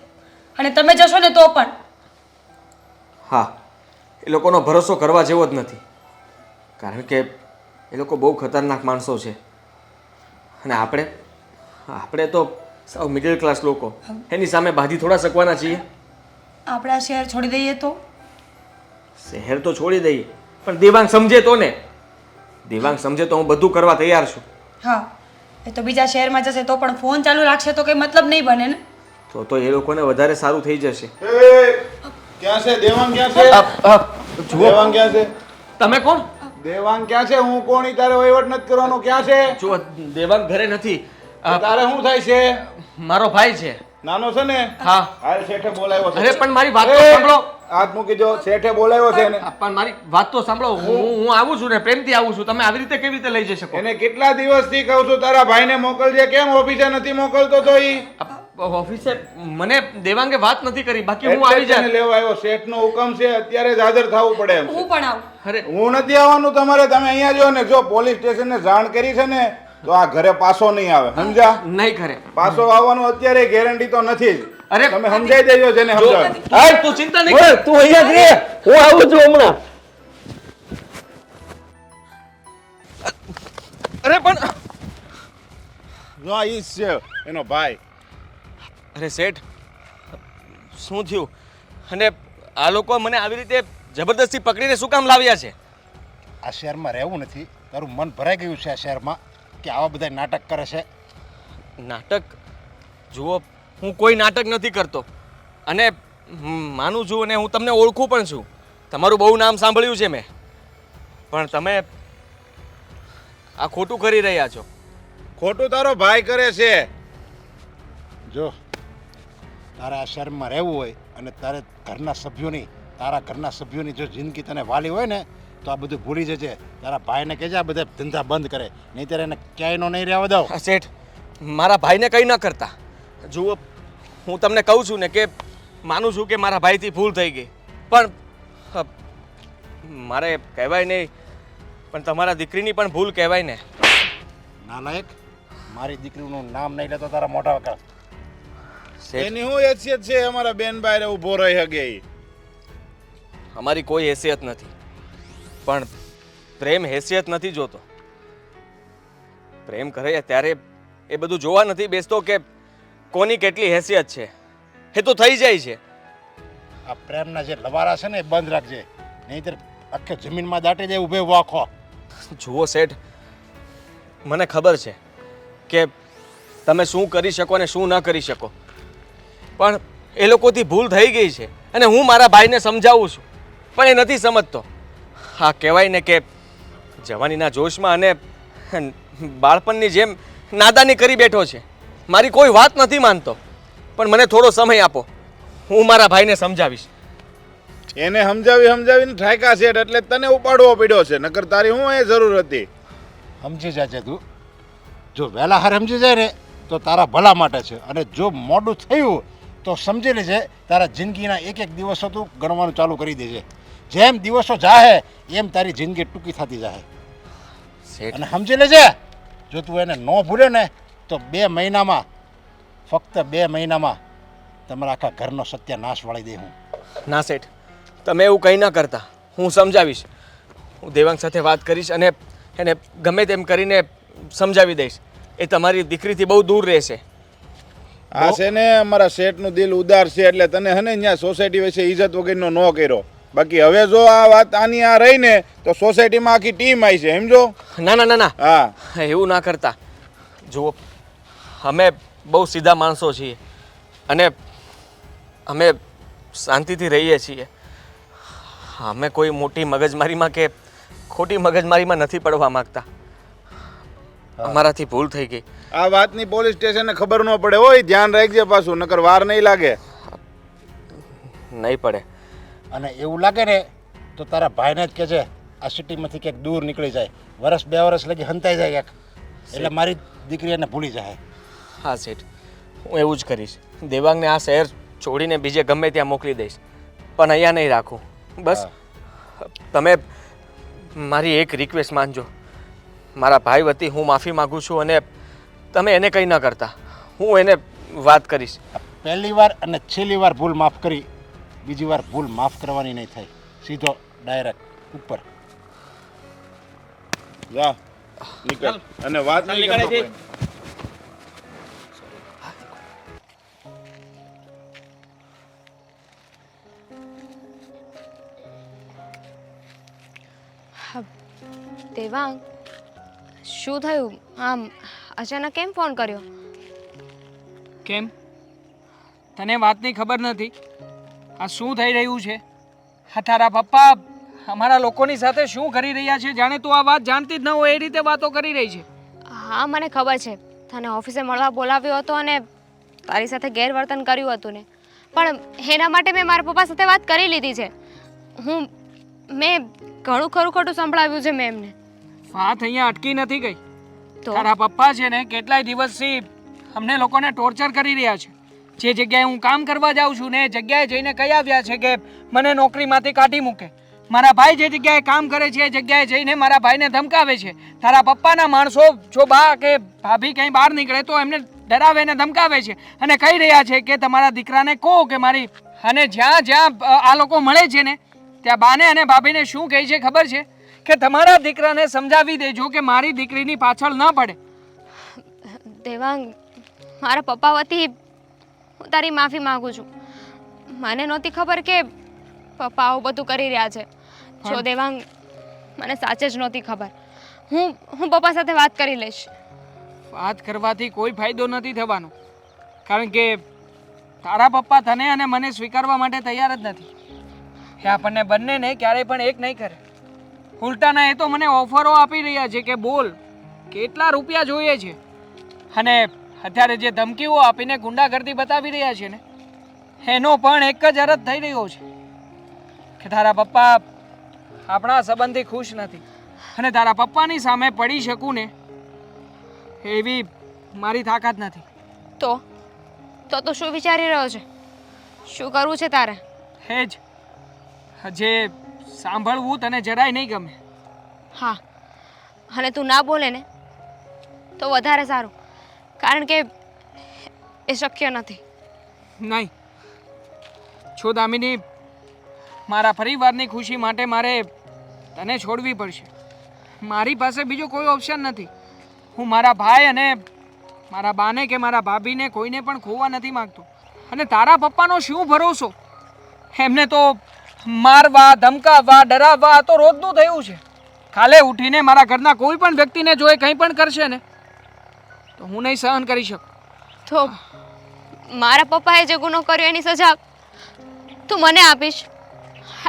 અને તમે જશો ને તો પણ. હા, એ લોકોનો ભરોસો કરવા જેવો જ નથી, કારણ કે એ લોકો બહુ ખતરનાક માણસો છે. અને આપણે તો સાવ મિડલ ક્લાસ લોકો, એની સામે બાજી થોડા શકવાના છીએ. આપણે આ શહેર છોડી દઈએ તો? શહેર તો છોડી દઈએ, પણ દેવાંગ સમજે તો ને. દેવાંગ સમજે તો હું બધું કરવા તૈયાર છું. હા, એ તો બીજા શહેરમાં જશે તો પણ ફોન ચાલુ રાખશે તો કંઈ મતલબ નહીં બને ને. તો એ લોકોને વધારે સારું થઈ જશે. ક્યાં છે દેવાંગ? ક્યાં છે દેવાંગ? ક્યાં છે? તમે કોણ? દેવાંગ ક્યાં છે? હું કોણ? ઈ તારે વહીવટ નથી કરવાનો. ક્યાં છે? જુઓ, દેવાંગ ઘરે નથી. તારે શું થાય છે? મારો ભાઈ છે. નાનો છે ને? હા. હાલ શેઠે બોલાવ્યો છે. અરે પણ મારી વાત તો સાંભળો. હાથ મૂકી દો. શેઠે બોલાવ્યો છે એને. પણ મારી વાત તો સાંભળો. હું આવું છું ને, પ્રેમથી આવું છું. તમે આવી રીતે કેવી રીતે લઈ જઈ શકો? એને કેટલા દિવસથી કહું છું તારા ભાઈને મોકલજે, કેમ ઓફિસે નથી મોકલતો? તો ઈ ઓફિસે મને દેવાંગે વાત નથી કરી, બાકી હું આવી એટલે જ એને જાય. લેવા આવ્યો. શેઠનો હુકમ છે, અત્યારે જ હાજર થવું પડે એમ છે. હું પણ આવું. અરે હું નથી આવવાનું તમારે. તમે અહીંયા જો ને, જો પોલીસ સ્ટેશનને જાણ કરી છે ને તો આ ઘરે પાછો નહીં આવે, સમજ્યા? નહીં કરે. પાછો આવવાનું અત્યારે ગેરંટી તો નથી જ. અરે તમે સમજાઈ દેજો જેને સમજાવે. તું ચિંતા નહીં કર. તું અહીંયા જ રે, હું આવું છું હમણાં. અરે પણ જો આ ઈ જ છે એનો ભાઈ. અરે શેઠ, શું થયું? અને આ લોકો મને આવી રીતે જબરદસ્તી પકડીને શું કામ લાવ્યા છે? આ શહેરમાં રહેવું નથી, તારું મન ભરાઈ ગયું છે આ શહેરમાં કે આવા બધા નાટક કરે છે. નાટક? જુઓ, હું કોઈ નાટક નથી કરતો, અને માનું છું, અને હું તમને ઓળખું પણ છું. તમારું બહુ નામ સાંભળ્યું છે મેં. પણ તમે આ ખોટું કરી રહ્યા છો. ખોટું તારો ભાઈ કરે છે. જો તારે આ શહેરમાં રહેવું હોય અને તારે તારા ઘરના સભ્યોની જો જિંદગી તને વાલી હોય ને તો આ બધું ભૂલી જજે. તારા ભાઈને કહેજે આ બધા ધંધા બંધ કરે, નહીંતર એને ક્યાંયનો નહીં રહેવા દઉં. શેઠ, મારા ભાઈને કંઈ ન કરતા. જુઓ, હું તમને કહું છું ને કે માનું છું કે મારા ભાઈથી ભૂલ થઈ ગઈ, પણ મારે કહેવાય નહીં, પણ તમારા દીકરીની પણ ભૂલ કહેવાય ને. નાલાયક, મારી દીકરીનું નામ નહીં લેતો તારા મોઢા વગર. શેઠ, એની શું હેસિયત છે અમારા બેન બારે ઊભો રહી શકે ઈ? અમારી કોઈ હેસિયત નથી, પણ પ્રેમ હેસિયત નથી જોતો. પ્રેમ કરે ત્યારે એ બધું જોવા નથી બેસતો કે કોની કેટલી હેસિયત છે. એ તો થઈ જાય છે. આ પ્રેમના જે લવારા છે ને એ બંધ રાખજે, નહીંતર આખે જમીનમાં દાટી દે ઊભે વાખો. જુઓ શેઠ, મને ખબર છે કે તમે શું કરી શકો ને શું ન કરી શકો, પણ એ લોકોથી ભૂલ થઈ ગઈ છે અને હું મારા ભાઈને સમજાવું છું, પણ એ નથી સમજતો. હા, કહેવાય ને કે જવાનીના જોશમાં અને બાળપણની જેમ નાદાની કરી બેઠો છે. મારી કોઈ વાત નથી માનતો, પણ મને થોડો સમય આપો, હું મારા ભાઈને સમજાવીશ. એને સમજાવીને ઠાયકા છે એટલે તને ઉપાડવો પડ્યો છે, નકર તારી શું એ જરૂર હતી? સમજી જાજે તું. જો વહેલા હાર સમજી જાય ને તો તારા ભલા માટે છે, અને જો મોડું થયું તો સમજી લેજે તારા જિંદગીના એક એક દિવસો તું ગણવાનું ચાલુ કરી દેજે. જેમ દિવસો જાહે એમ તારી જિંદગી ટૂંકી થતી જાય. શેઠ, અને સમજી લેજે, જો તું એને ન ભૂલે ને તો 2 મહિનામાં, ફક્ત 2 મહિનામાં તમારા આખા ઘરનો સત્યાનાશ વાળી દે હું. ના શેઠ, તમે એવું કંઈ ન કરતા. હું સમજાવીશ. હું દેવાંગ સાથે વાત કરીશ અને એને ગમે તેમ કરીને સમજાવી દઈશ. એ તમારી દીકરીથી બહુ દૂર રહેશે. આ છે ને અમારા શેઠનું દિલ ઉદાર છે એટલે તને હને અહીંયા સોસાયટી વિશે ઇજ્જત વગરનો ન કર્યો. બાકી હવે જો આ વાત આની આ રહી ને તો સોસાયટીમાં આખી ટીમ આવી છે, સમજો? ના ના ના ના, હા, એવું ના કરતા. જુઓ, અમે બહુ સીધા માણસો છીએ અને અમે શાંતિથી રહીએ છીએ. અમે કોઈ મોટી મગજમારીમાં કે ખોટી મગજમારીમાં નથી પડવા માંગતા. અમારાથી ભૂલ થઈ ગઈ. આ વાતની પોલીસ સ્ટેશને ખબર ન પડે હોય, ધ્યાન રાખજે પાછું, નકર વાર નહીં લાગે. નહીં પડે. અને એવું લાગે ને તો તારા ભાઈને જ કહેજે આ સિટીમાંથી ક્યાંક દૂર નીકળી જાય, 1-2 વર્ષ લગી હંતાઈ જાય ક્યાંક, એટલે મારી દીકરી એને ભૂલી જાય. હા શેઠ, હું એવું જ કરીશ. દેવાંગને આ શહેર છોડીને બીજે ગમે ત્યાં મોકલી દઈશ, પણ અહીંયા નહીં રાખું. બસ તમે મારી એક રિક્વેસ્ટ માનજો. મારા ભાઈ વતી હું માફી માગું છું અને તમે એને કંઈ ન કરતા. હું એને વાત કરીશ. પહેલી વાર અને છેલ્લી વાર ભૂલ માફ કરી, બીજી વાર ભૂલ માફ કરવાની નહીં થાય. સીધો ડાયરેક્ટ ઉપર જા, નીકળ. અને વાત નહીં કરતો કોઈ. દેવાંગ, શું થયું? આમ અચાનક કેમ ફોન કર્યો? કેમ, તને વાતની ખબર નથી? આ શું થઈ રહ્યું છે? આ તારા પપ્પા અમારા લોકોની સાથે શું કરી રહ્યા છે, જાણે તું આ વાત જાણતી જ ન હોય એ રીતે વાતો કરી રહી છે. હા, મને ખબર છે. તને ઓફિસે મળવા બોલાવ્યો હતો અને તારી સાથે ગેરવર્તન કર્યું હતું ને, પણ એના માટે મેં મારા પપ્પા સાથે વાત કરી લીધી છે. મેં ઘણું ખરું ખોટું સંભળાવ્યું છે મેં એમને. વાત અહીંયા અટકી નથી ગઈ. તો તારા પપ્પા છે ને કેટલાય દિવસથી અમને લોકોને ટોર્ચર કરી રહ્યા છે. જે જગ્યાએ હું કામ કરવા જાઉં છું ને એ જગ્યાએ જઈને કહી આવ્યા છે કે મને નોકરીમાંથી કાઢી મૂકે. મારા ભાઈ જે જગ્યાએ કામ કરે છે એ જગ્યાએ જઈને મારા ભાઈને ધમકાવે છે. તારા પપ્પાના માણસો જો બા કે ભાભી કંઈ બહાર નીકળે તો એમને ડરાવે ને ધમકાવે છે અને કહી રહ્યા છે કે તમારા દીકરાને કહો કે મારી, અને જ્યાં જ્યાં આ લોકો મળે છે ને ત્યાં બાને અને ભાભીને શું કહે છે ખબર છે? કે તમારા દીકરાને સમજાવી દેજો કે મારી દીકરીની પાછળ ન પડે. દેવાંગ, મારા પપ્પા વતી હું તારી માફી માંગુ છું. મને નહોતી ખબર કે પપ્પા આવું બધું કરી રહ્યા છે. જો દેવાંગ, મને સાચે જ નહોતી ખબર. હું પપ્પા સાથે વાત કરી લઈશ. વાત કરવાથી કોઈ ફાયદો નથી થવાનો, કારણ કે તારા પપ્પા તને અને મને સ્વીકારવા માટે તૈયાર જ નથી. એ આપણને બંનેને ક્યારેય પણ એક નહીં કરે. ઉલટાના એ તો મને ઓફરો આપી રહ્યા છે કે બોલ કેટલા રૂપિયા જોઈએ છે, અને અત્યારે જે ધમકીઓ આપીને ગુંડાગર્દી બતાવી રહ્યા છે ને એનો પણ એક જ અર્થ થઈ રહ્યો છે કે તારા પપ્પા આપણા સંબંધથી ખુશ નથી, અને તારા પપ્પાની સામે પડી શકું ને એવી મારી તાકાત નથી. તો તું શું વિચારી રહ્યો છે? શું કરવું છે તારે? હે જ જે સાંભળવું તને જરાય નહીં ગમે. હા, અને તું ના બોલે ને તો વધારે સારું, કારણ કે એ શક્ય નથી. નહીં. છો દામિની, મારા પરિવારની ખુશી માટે મારે તને છોડવી પડશે. મારી પાસે બીજો કોઈ ઓપ્શન નથી. હું મારા ભાઈ અને મારા બાને કે મારા ભાભીને કોઈને પણ ખોવા નથી માંગતો. અને તારા પપ્પાનો શું ભરોસો? એમને તો મારવા, ધમકાવવા, ડરાવવા તો રોજનું થયું છે. કાલે ઉઠીને મારા ઘરના કોઈ પણ વ્યક્તિને જો એ કંઈ પણ કરશે ને તો હું નહીં સહન કરી શકું. તો મારા પપ્પાએ જે ગુનો કર્યો એની સજા તું મને આપીશ?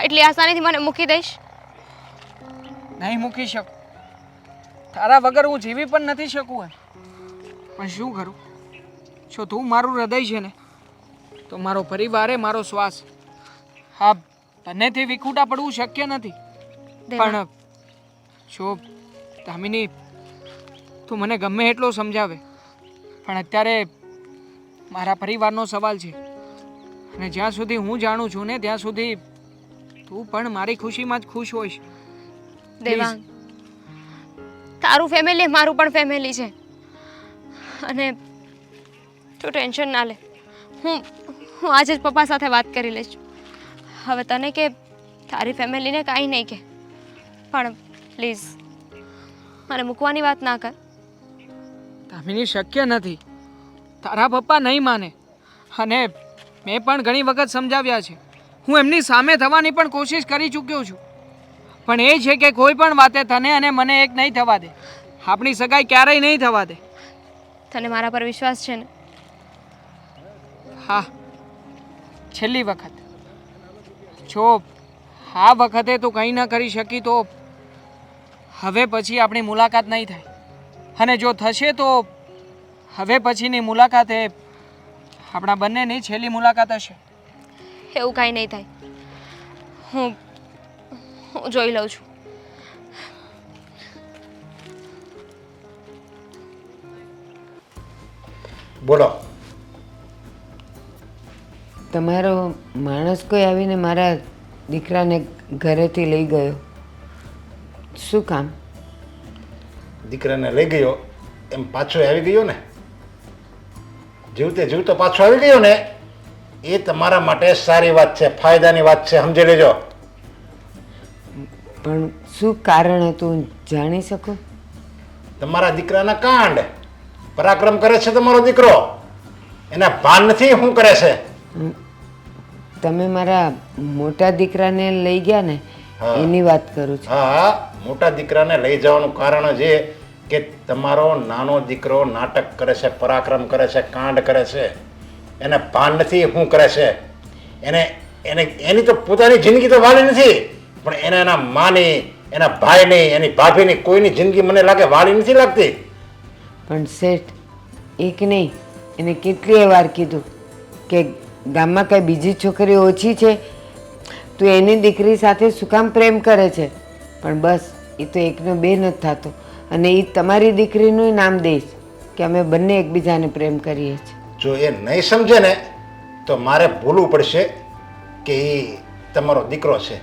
એટલી આસાનીથી મને મૂકી દઈશ? નહીં મૂકી શકું. તારા વગર હું જીવી પણ નથી શકું. પણ શું કરું? જો તું મારું હૃદય છે ને તો મારો પરિવાર એ મારો શ્વાસ. હા, બંનેથી વિખૂટા પડવું શક્ય નથી. પણ જો દામિની, તું મને ગમે એટલો સમજાવે પણ અત્યારે મારા પરિવારનો સવાલ છે. અને જ્યાં સુધી હું જાણું છું ને ત્યાં સુધી તું પણ મારી ખુશીમાં જ ખુશ હોઈશ. દેવાંગ, તારું ફેમિલી મારું પણ ફેમિલી છે. અને તું ટેન્શન ના લે. હું આજે જ પપ્પા સાથે વાત કરી લઈશ. હવે તને કે તારી ફેમિલીને કાંઈ નહીં કે, પણ પ્લીઝ મને મૂકવાની વાત ના કર. દામિની, શક્ય નથી. તારા પપ્પા નહીં માને. અને મેં પણ ઘણી વખત સમજાવ્યા છે. હું એમની સામે થવાની પણ કોશિશ કરી ચૂક્યો છું. પણ એ છે કે કોઈ પણ વાતે તને અને મને એક નહીં થવા દે. આપણી સગાઈ ક્યારેય નહીં થવા દે. તને મારા પર વિશ્વાસ છે ને? હા, છેલ્લી વખત. જો આ વખતે તું કંઈ ન કરી શકી તો હવે પછી આપણી મુલાકાત નહીં થાય. અને જો થશે તો હવે પછીની મુલાકાત એ આપણા બંનેની છેલ્લી મુલાકાત હશે. એવું કાંઈ નહીં થાય. હું જોઈ લઉં છું. બોલો. તમારો માણસ કોઈ આવીને મારા દીકરાને ઘરેથી લઈ ગયો. શું કામ? દીકરાને લઈ ગયો એમ પાછો આવી ગયો ને? જીવતે જીવતો પાછો આવી ગયો ને એ તમારા માટે સારી વાત છે, ફાયદાની વાત છે, સમજી લેજો. પણ શું કારણ હતું જાણી શકું? તમારા દીકરાના કાંડ. પરાક્રમ કરે છે તમારો દીકરો, એના ભાન નથી શું કરે છે. તમે મારા મોટા દીકરાને લઈ ગયા ને એની વાત કરું છું. હા, મોટા દીકરાને લઈ જવાનું કારણ જ એ કે તમારો નાનો દીકરો નાટક કરે છે, પરાક્રમ કરે છે, કાંડ કરે છે. એને ભાન નથી શું કરે છે. એને એને એની તો પોતાની જિંદગી તો વાલી નથી, પણ એને એના માની, એના ભાઈની, એની ભાભીની કોઈની જિંદગી મને લાગે વાલી નથી લાગતી. પણ શેઠ, એક નહીં એને કેટલી વાર કીધું કે ગામમાં કઈ બીજી છોકરી ઓછી છે, તું એની દીકરી સાથે શું કામ પ્રેમ કરે છે? પણ બસ એ તો એકનો બે નથી થતો. અને એ તમારી દીકરીનું નામ દઈશ કે અમે બંને એકબીજાને પ્રેમ કરીએ છીએ. જો એ નહીં સમજે ને તો મારે ભૂલવું પડશે કે એ તમારો દીકરો છે.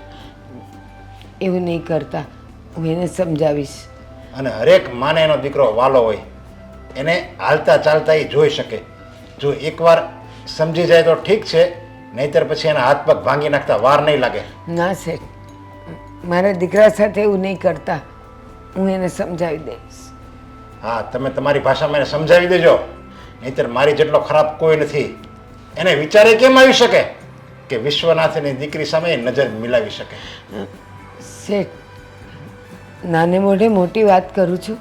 એવું નહીં કરતા, હું એને સમજાવીશ. અને હરેક માને એનો દીકરો વાલો હોય, એને હાલતા ચાલતા એ જોઈ શકે. જો એકવાર સમજી જાય તો ઠીક છે, નહીંતર પછી એના હાથ પગ ભાંગી નાખતા વાર નહીં લાગે. ના શેઠ, મારા દીકરા સાથે એવું નહીં કરતા, હું એને સમજાવી દઈશ. હા, તમે તમારી ભાષામાં એને સમજાવી દેજો, નહીંતર મારી જેટલો ખરાબ કોઈ નથી. એને વિચારે કેમ આવી શકે કે વિશ્વનાથની દીકરી સામે એ નજર મિલાવી શકે. શેઠ, નાને મોઢે મોટી વાત કરું છું.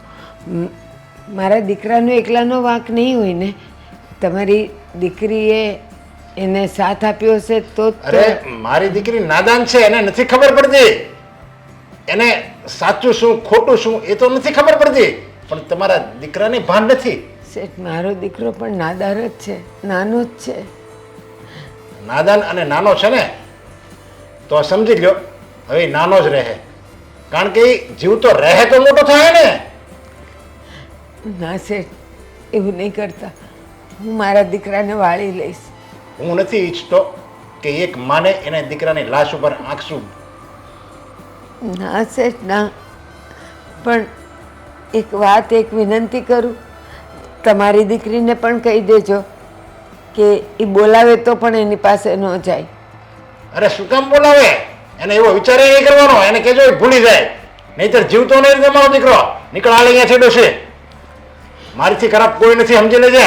મારા દીકરાનો એકલાનો વાંક નહીં હોય ને. તમારી દીકરીએ એને સાથ આપ્યો હશે તો અરે મારી દીકરી નાદાન છે, એને નથી ખબર પડતી. એને સાચું શું ખોટું શું એ તો નથી ખબર પડતી, પણ તમારા દીકરાને ભાન નથી. શેઠ, મારો દીકરો પણ નાદાન જ છે, નાનો જ છે. નાદાન અને નાનો છે ને તો સમજી લ્યો હવે ઈ નાનો જ રહે, કારણ કે ઈ જીવતો રહે તો મોટો થાય ને. ના શેઠ, એવું નહીં કરતા. હું મારા દીકરાને વાળી લઈશ. હું નથી ઈચ્છતો કે એક માને એને દીકરાની લાશ ઉપર આંખશું. ના શેઠ, ના. પણ એક વાત, એક વિનંતી કરું. તમારી દીકરીને પણ કહી દેજો કે એ બોલાવે તો પણ એની પાસે ન જાય. અરે શું કામ બોલાવે? એને એવો વિચાર નહીં કરવાનો. એને કહેજો એ ભૂલી જાય, નહીંતર જીવતો નહીં તમારો દીકરો. નીકળ હાલ અહીંયા છેડો છે. મારીથી ખરાબ કોઈ નથી, સમજી લેજે.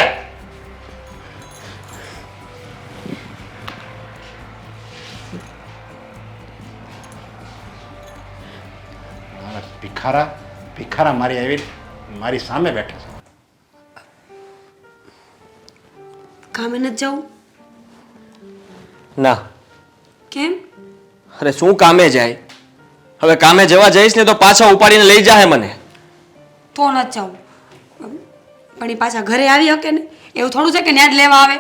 ભિખારા ભિખારા મારી આવી મારી સામે બેઠા છે. કામે નથી જવું? ના. કેમ? અરે શું કામે જાય? હવે કામે જવા જઈશ ને તો પાછા ઉપાડીને લઈ જાય મને. તો નથી જવું. પણ એ પાછા ઘરે આવી શકે ને? એવું થોડું છે કે ત્યાં જ લેવા આવે?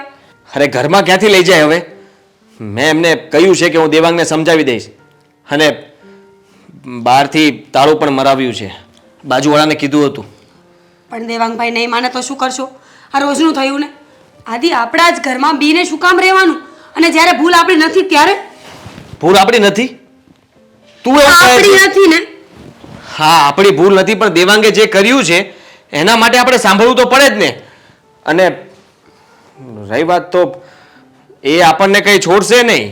અરે ઘરમાં ક્યાંથી લઈ જાય હવે? મેં એમને કહ્યું છે કે હું દેવાંગને સમજાવી દઈશ, અને બહારથી તાળું પણ મરાવ્યું છે. બાજુવાળાને કીધું હતું. પણ દેવાંગભાઈ નહીં માને તો શું કરશો? આ રોજનું થયું ને. આદિ આપણા જ ઘરમાં બીને શું કામ રહેવાનું? અને જ્યારે ભૂલ આપણી નથી ત્યારે? ભૂલ આપણી નથી? તું એવું કહે આપણી છે? નથી ને? હા, આપણી ભૂલ નથી, પણ દેવાંગે જે કર્યું છે એના માટે આપણે સાંભળવું તો પડે જ ને. અને રહી વાત તો એ આપણને કંઈ છોડશે નહીં.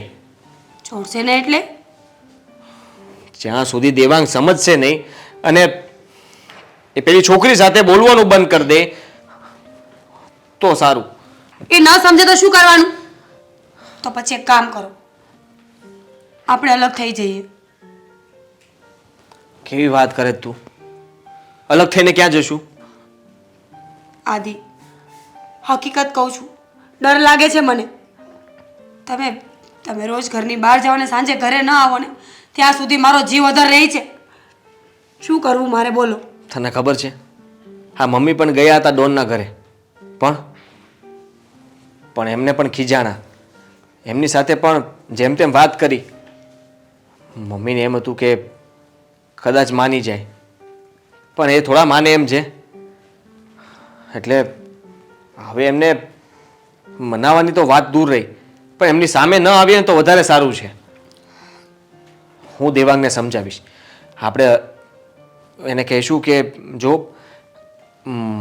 છોડશે ને એટલે? જ્યાં સુધી દેવાંગ સમજશે નહીં અને એ પેલી છોકરી સાથે બોલવાનું બંધ કરી દે તો સારું. એ ન સમજે તો શું કરવાનું? તો પછી એક કામ કરો, આપણે અલગ થઈ જઈએ. કેવી વાત કરે તું? અલગ થઈને ક્યાં જશું? આદિ, હકીકત કહું છું, ડર લાગે છે મને. તમે રોજ ઘરની બહાર જાઓ ને સાંજે ઘરે ન આવો ને ત્યાં સુધી મારો જીવ અધર રહે છે. શું કરવું મારે બોલો? તને ખબર છે, હા મમ્મી પણ ગયા હતા ડોનના ઘરે, પણ એમને પણ ખીજાણા. એમની સાથે પણ જેમ તેમ વાત કરી. મમ્મીને એમ હતું કે કદાચ માની જાય, પણ એ થોડા માને એમ છે. એટલે હવે એમને મનાવવાની તો વાત દૂર રહી, પણ એમની સામે ન આવીએ ને તો વધારે સારું છે. હું દેવાંગને સમજાવીશ. આપણે એને કહીશું કે જો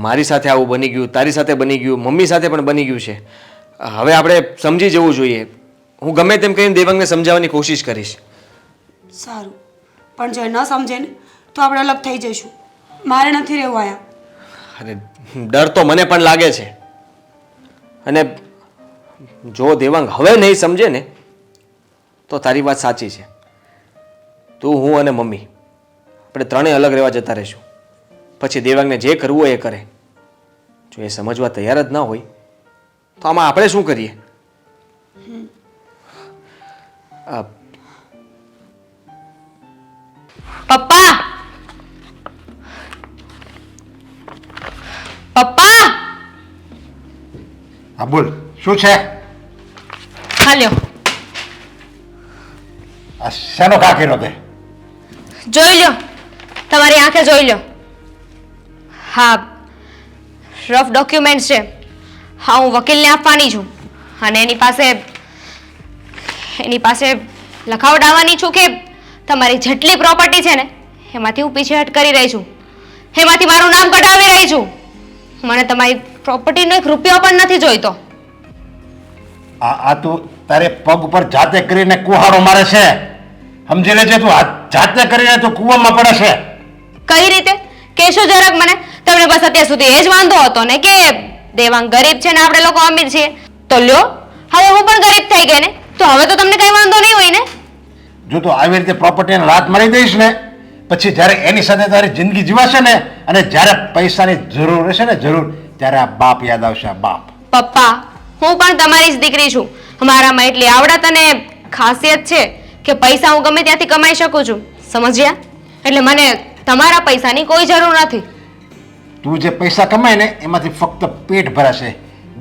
મારી સાથે આવું બની ગયું, તારી સાથે બની ગયું, મમ્મી સાથે પણ બની ગયું છે, હવે આપણે સમજી જવું જોઈએ. હું ગમે તેમ કહીને દેવાંગને સમજાવવાની કોશિશ કરીશ. સારું, પણ જો એ ન સમજે ને તો આપણે અલગ થઈ જઈશું. મારે નથી રહેવું આયા. અરે ડર તો મને પણ લાગે છે. અને જો દેવાંગ હવે નહીં સમજે ને તો તારી વાત સાચી છે. તું, હું અને મમ્મી આપણે ત્રણેય અલગ રહેવા જતા રહીશું. પછી દેવાંગને જે કરવું હોય એ કરે. જો એ સમજવા તૈયાર જ ના હોય તો આમાં આપણે શું કરીએ? પપ્પા, પપ્પા, હા બોલ, શું છે? હાલ્યો આ શેનો ઘા કર્યો તે? જોઈ લો, તમારી આંખે જોઈ લો. હા, રફ ડોક્યુમેન્ટ છે. હા, હું વકીલને આપવાની છું અને એની પાસે લખાવડાવવાની છું કે તમારી જેટલી પ્રોપર્ટી છે ને એમાંથી હું પીછેહટ કરી રહી છું, એમાંથી મારું નામ કઢાવી રહી છું. મને તમારી પ્રોપર્ટીનો એક રૂપિયો પણ નથી જોઈતો. આ તું તારે પગ ઉપર જાતે કરીને કુહાડો મારે છે, સમજી લેજે. તું જાતે કરીને તું કૂવામાં પડે છે. કઈ રીતે કહેશો જરાક મને? તમને બસ અત્યાર સુધી એ જ વાંધો હતો ને કે દેવાંગ ગરીબ છે ને આપણે લોકો અમીર છીએ. તો લ્યો, હવે હું પણ ગરીબ થઈ ગઈ ને, તો હવે તો તમને કઈ વાંધો નહીં હોય ને? જો તું આવી રીતે પ્રોપર્ટીને લાત મારી દઈશ ને પછી જ્યારે એની સાથે તારી જિંદગી જીવાશે ને અને જ્યારે પૈસાની જરૂર રહેશે ને જરૂર, ત્યારે આ બાપ યાદ આવશે. આ બાપ. પપ્પા, હું પણ તમારી જ દીકરી છું. મારામાં એટલી આવડત અને ખાસિયત છે કે પૈસા હું ગમે ત્યાંથી કમાઈ શકું છું, સમજ્યા? એટલે મને તમારા પૈસાની કોઈ જરૂર નથી. તું જે પૈસા કમાય ને એમાંથી ફક્ત પેટ ભરાશે,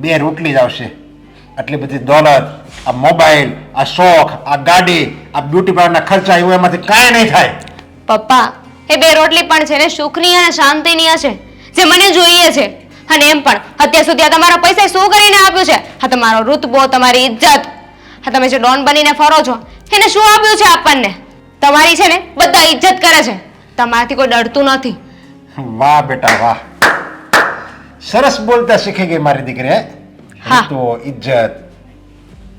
2 રોટલી જ આવશે. આટલી બધી દોલત, આ મોબાઈલ, આ શોખ, આ ગાડી, આ બ્યુટી પાર્લરના ખર્ચા, એવું એમાંથી કાંઈ નહીં થાય. પપ્પા, એ 2 રોટલી પણ છે ને સુખની અને શાંતિની હશે, જે મને જોઈએ છે. અને એમ પણ અત્યાર સુધી આ તમારા પૈસા શું કરીને આપ્યું છે? હા, તમારો રુતબો, તમારી ઇજ્જત, હા તમે જે ડોન બનીને ફરો છો એને શું આપ્યું છે આપણને? તમારી છે ને બધા ઇજ્જત કરે છે, તમારાથી કોઈ ડરતું નથી. વાહ બેટા વાહ, સરસ બોલતા શીખી ગઈ મારી દીકરી. હા. તો ઇજ્જત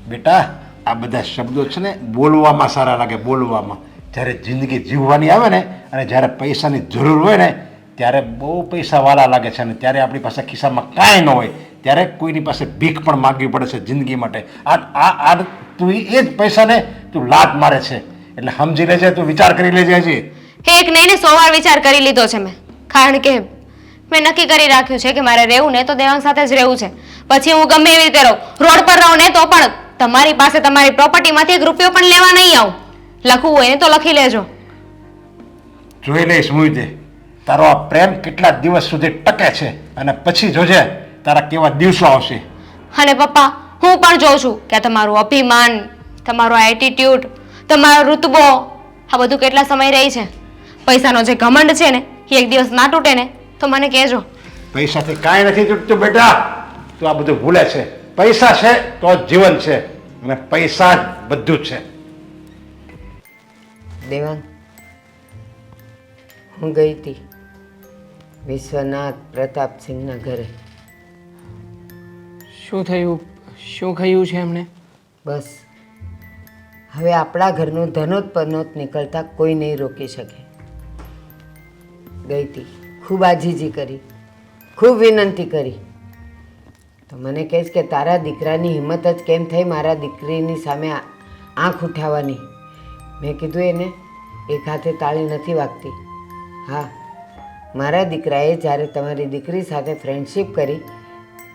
બેટા આ બધા શબ્દો છે ને બોલવામાં સારા લાગે, બોલવામાં. જ્યારે જિંદગી જીવવાની આવે ને અને જ્યારે પૈસાની જરૂર હોય ને ત્યારે બહુ પૈસાવાળા લાગે છે અને ત્યારે આપણી પાસે ખિસ્સામાં કાંઈ ન હોય ત્યારે કોઈની પાસે ભીખ પણ માગવી પડે છે જિંદગી માટે. આ તું એ જ પૈસાને તું લાત મારે છે એટલે સમજી લેજે, તું વિચાર કરી લેજે હજી. એક નહીં ને 100 વાર વિચાર કરી લીધો છે મેં. કારણ કે મેં નક્કી કરી રાખ્યું છે કે મારે રહેવું ને તો દેવાંગ સાથે જ રહેવું છે. પછી હું ગમે એવી રીતે રહું, રોડ પર રહું ને તો પણ તમારી પાસે તમારી પ્રોપર્ટીમાંથી 1 રૂપિયો પણ લેવા નહીં આવું. લખવું હોય ને તો લખી લેજો. જોઈ લઈશ હું તે તારો આ પ્રેમ કેટલા દિવસ સુધી ટકે છે અને પછી જોજે તારા કેવા દિવસો આવશે. અને પપ્પા હું પણ જોઉં છું કે તમારું અભિમાન, તમારો એટીટ્યુડ, તમારો રૂતબો આ બધું કેટલા સમય રહી છે. પૈસાનો જે ઘમંડ છે ને એ એક દિવસ ના તૂટે ને તો મને કહેજો. પૈસાથી કાંઈ નથી તૂટતું બેટા, તું આ બધું ભૂલે છે. પૈસા છે તો જ જીવન છે અને પૈસા જ બધું જ છે. દેવાંગ, હું ગઈ હતી વિશ્વનાથ પ્રતાપસિંહના ઘરે. શું થયું? શું કહ્યું છે એમણે? બસ હવે આપણા ઘરનું ધનોત પનોત નીકળતા કોઈ નહીં રોકી શકે. ગઈ હતી, ખૂબ આજીજી કરી, ખૂબ વિનંતી કરી. તો મને કહેશ કે તારા દીકરાની હિંમત જ કેમ થઈ મારા દીકરીની સામે આંખ ઉઠાવવાની. મેં કીધું એને એક હાથે તાળી નથી વાગતી. હા, મારા દીકરાએ જ્યારે તમારી દીકરી સાથે ફ્રેન્ડશિપ કરી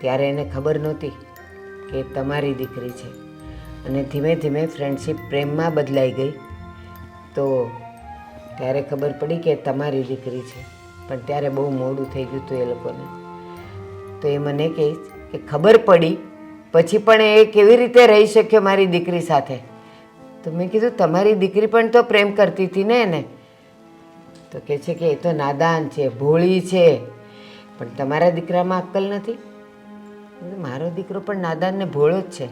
ત્યારે એને ખબર નહોતી કે તમારી દીકરી છે અને ધીમે ધીમે ફ્રેન્ડશિપ પ્રેમમાં બદલાઈ ગઈ તો ત્યારે ખબર પડી કે તમારી દીકરી છે. પણ ત્યારે બહુ મોડું થઈ ગયું હતું એ લોકોને. તો એ મને કહે કે ખબર પડી પછી પણ એ કેવી રીતે રહી શક્યો મારી દીકરી સાથે. તો મેં કીધું તમારી દીકરી પણ તો પ્રેમ કરતી હતી ને એને. તો કહે છે કે એ તો નાદાન છે, ભોળી છે, પણ તમારા દીકરામાં અક્કલ નથી. મારો દીકરો પણ નાદાન ને ભોળો જ છે,